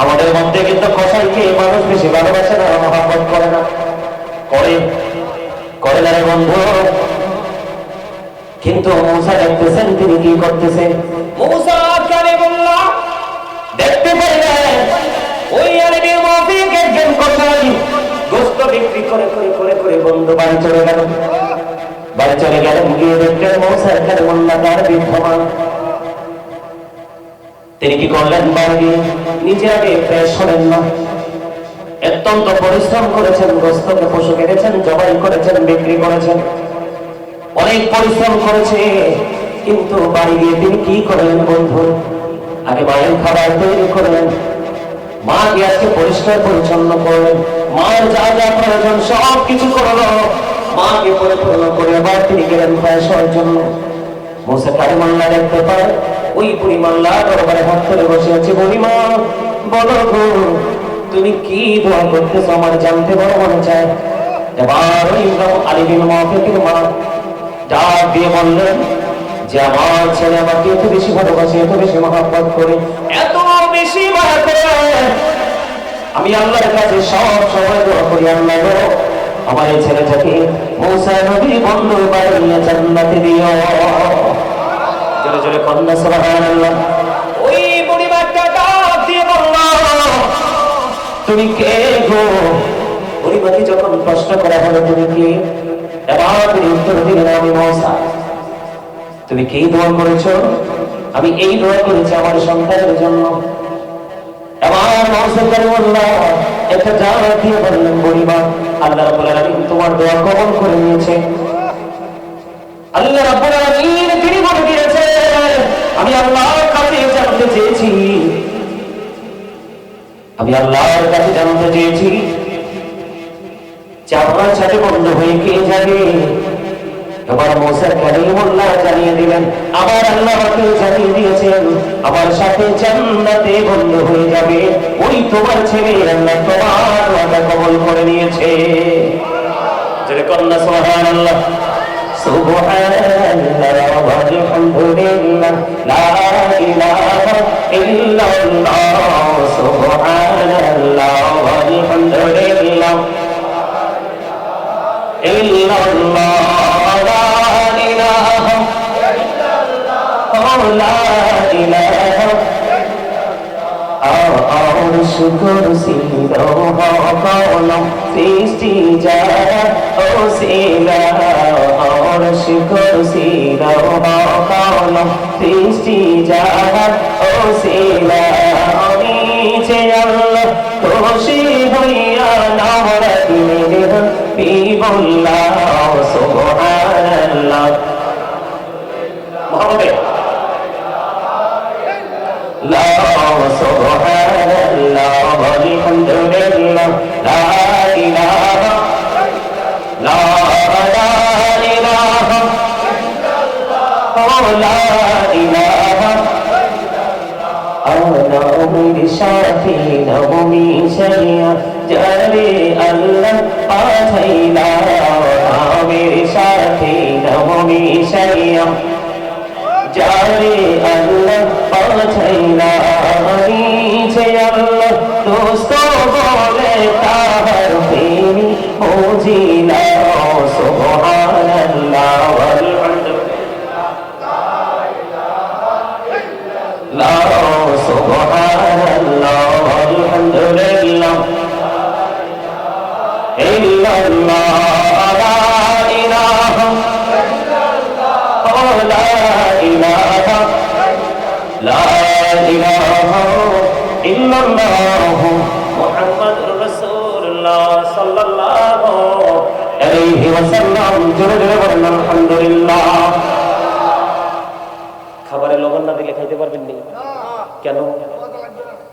আমাদের মধ্যে কিন্তু কসাইকে মানুষ বেশি ভালোবাসে না, মহব্বত করে না। করে না রে বন্ধু। কিন্তু মূসা দেখতেছেন তিনি কি করতেছেন। মূসা কালিমুল্লাহ দেখতে পাইলেন ওই আরবি মুনাফিক একজন কসাই গোশত বিক্রি করে করে করে করে বন্ধু বাড়ি চলে গেল। বাড়ি চলে গেলেন, গিয়ে দেখলেন মূসা কালিমুল্লাহ তার বিদ্যমান। তিনি কি করলেন? বাড়ি নিজে আগে ফ্রেশ হলেন না, অত্যন্ত পরিশ্রম করেছেন, গোশতকে পশু কেটেছেন, জবাই করেছেন, বিক্রি করেছেন, অনেক পরিশ্রম করেছে। কিন্তু বাড়ি গিয়ে তিনি কি করলেন বন্ধু? আগে মায়ের খাবার তৈরি করলেন, মা গ্যাসকে পরিষ্কার পরিচ্ছন্ন করলেন, মায়ের যা যা প্রয়োজন সব কিছু করলো, মাকে পরিপূর্ণ করে আবার তিনি গেলেন ফ্রেশ হওয়ার জন্য। মূসা কালিমুল্লাহ দেখতে পায় ওই বুড়িমাল্লা দরবারে হাত ধরে বসে আছে। বুড়িমা বলো গো, তুমি কি দোয়া করতেছো আমার জানতে বড় মনে চায়। এবার ওই আলী বিন মুহাম্মদের মা ডাক দিয়ে বললেন যে আমার ছেলে আমাকে এত বেশি ভালোবাসে, এত বেশি মহব্বত করে, এত বেশি মায়া করে, আমি আল্লাহর কাছে সব সময় দোয়া করি, আল্লাহ গো আমার এই ছেলেটাকে মূসা নবীর বন্ধু বানিয়ে জান্নাতে দিও। জোরে জোরে কন্যা সুবহানাল্লাহ। ওই বুড়িমাটা ডাক দিয়ে বলল, তুমি কে গো? বুড়িমাকে যখন প্রশ্ন করা হলো তুমি কে, এবার তিনি উত্তর দিলেন, আমি মূসা। তুমি কি দোয়া করেছো? আমি এই দোয়া করেছি আমার সন্তানের জন্য। এবার মূসা কালিমুল্লাহ একটা জবাব দিয়ে বললেন, বুড়িমা, আল্লাহ রাব্বুল আলামিন তোমার দোয়া কবুল করে নিয়েছে। আল্লাহ রাব্বুল আলামিন তিনি বলে দিয়েছেন, আমি আল্লাহর কাছে জানতে চেয়েছি, আমি আল্লাহর কাছে জানতে চেয়েছি যে আমার সাথে বন্ধ হয়ে কে যাবে। এবার মূসা কালিমুল্লাহ জানিয়ে দিলেন, আবার আল্লাহ আমাকে জানিয়ে দিয়েছেন আমার সাথে জান্নাতে বন্ধ হয়ে যাবে ওই তোমার ছেলে। আল্লাহ তোমার ওয়াদা কবুল করে নিয়েছে। জোরে কন্যা সুবহানাল্লাহ। সুবহানাল্লাহ ওয়ালহামদুলিল্লাহ লা ইলাহা ইল্লাল্লাহ। সুবহানাল্লাহ ওয়ালহামদুলিল্লাহ ইল্লাল্লাহ লা ইলাহা ইল্লাল্লাহ। আর শুকর সিলো কলম সৃষ্টি যারা ও সিলা, আর শুকর সিলো কলম সৃষ্টি যারা ও সিলা। আমি যে আল্লাহ খুশি হইয়া নাম রাখিলেন বিবুল্লাহ। সুবহানাল্লাহ। মুহাম্মদ লা সুবহানাল্লাহ ওয়ালহামদুলিল্লাহ লা ইলাহা লা ইলাহা লা ইলাহা। নবীর সাথে নবী সাইয়া যারে আল্লাহ পাঠাইলা। নবীর সাথে নবী সাইয়া যারে আল্লাহ পাঠাইলা। যে আল্লাহ দোস্ত বলে তাহার প্রেমী বুঝিলা। সুবহানাল্লাহ ওয়ালহামদুলিল্লাহ সুবহানাল্লাহ ওয়ালহামদুলিল্লাহ ইল্লাল্লাহ লা ইলাহা লা ইলাহা লা ইলাহা ইল্লাল্লাহ মুহাম্মাদুর রাসূলুল্লাহ সাল্লাল্লাহু আলাইহি ওয়াসাল্লাম। জোরে জোরে বলেন আলহামদুলিল্লাহ। খাবারে লবণ না দিলে খাইতে পারবেন নি? কেন?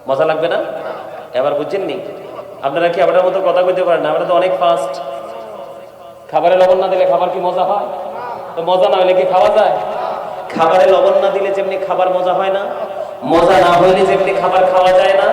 মজা লাগবে না? এবার বুঝছেন নি? আপনারা কি আপনার মতো কথা কইতে পারেন না? আমরা তো অনেক ফাস্ট। খাবারে লবণ না দিলে খাবার কি মজা হয়? তো মজা না হলে কি খাওয়া যায়? খাবারে লবণ না দিলে যেমনি খাবার মজা হয় না, মজা না হইলে যেমনি খাবার খাওয়া যায় না,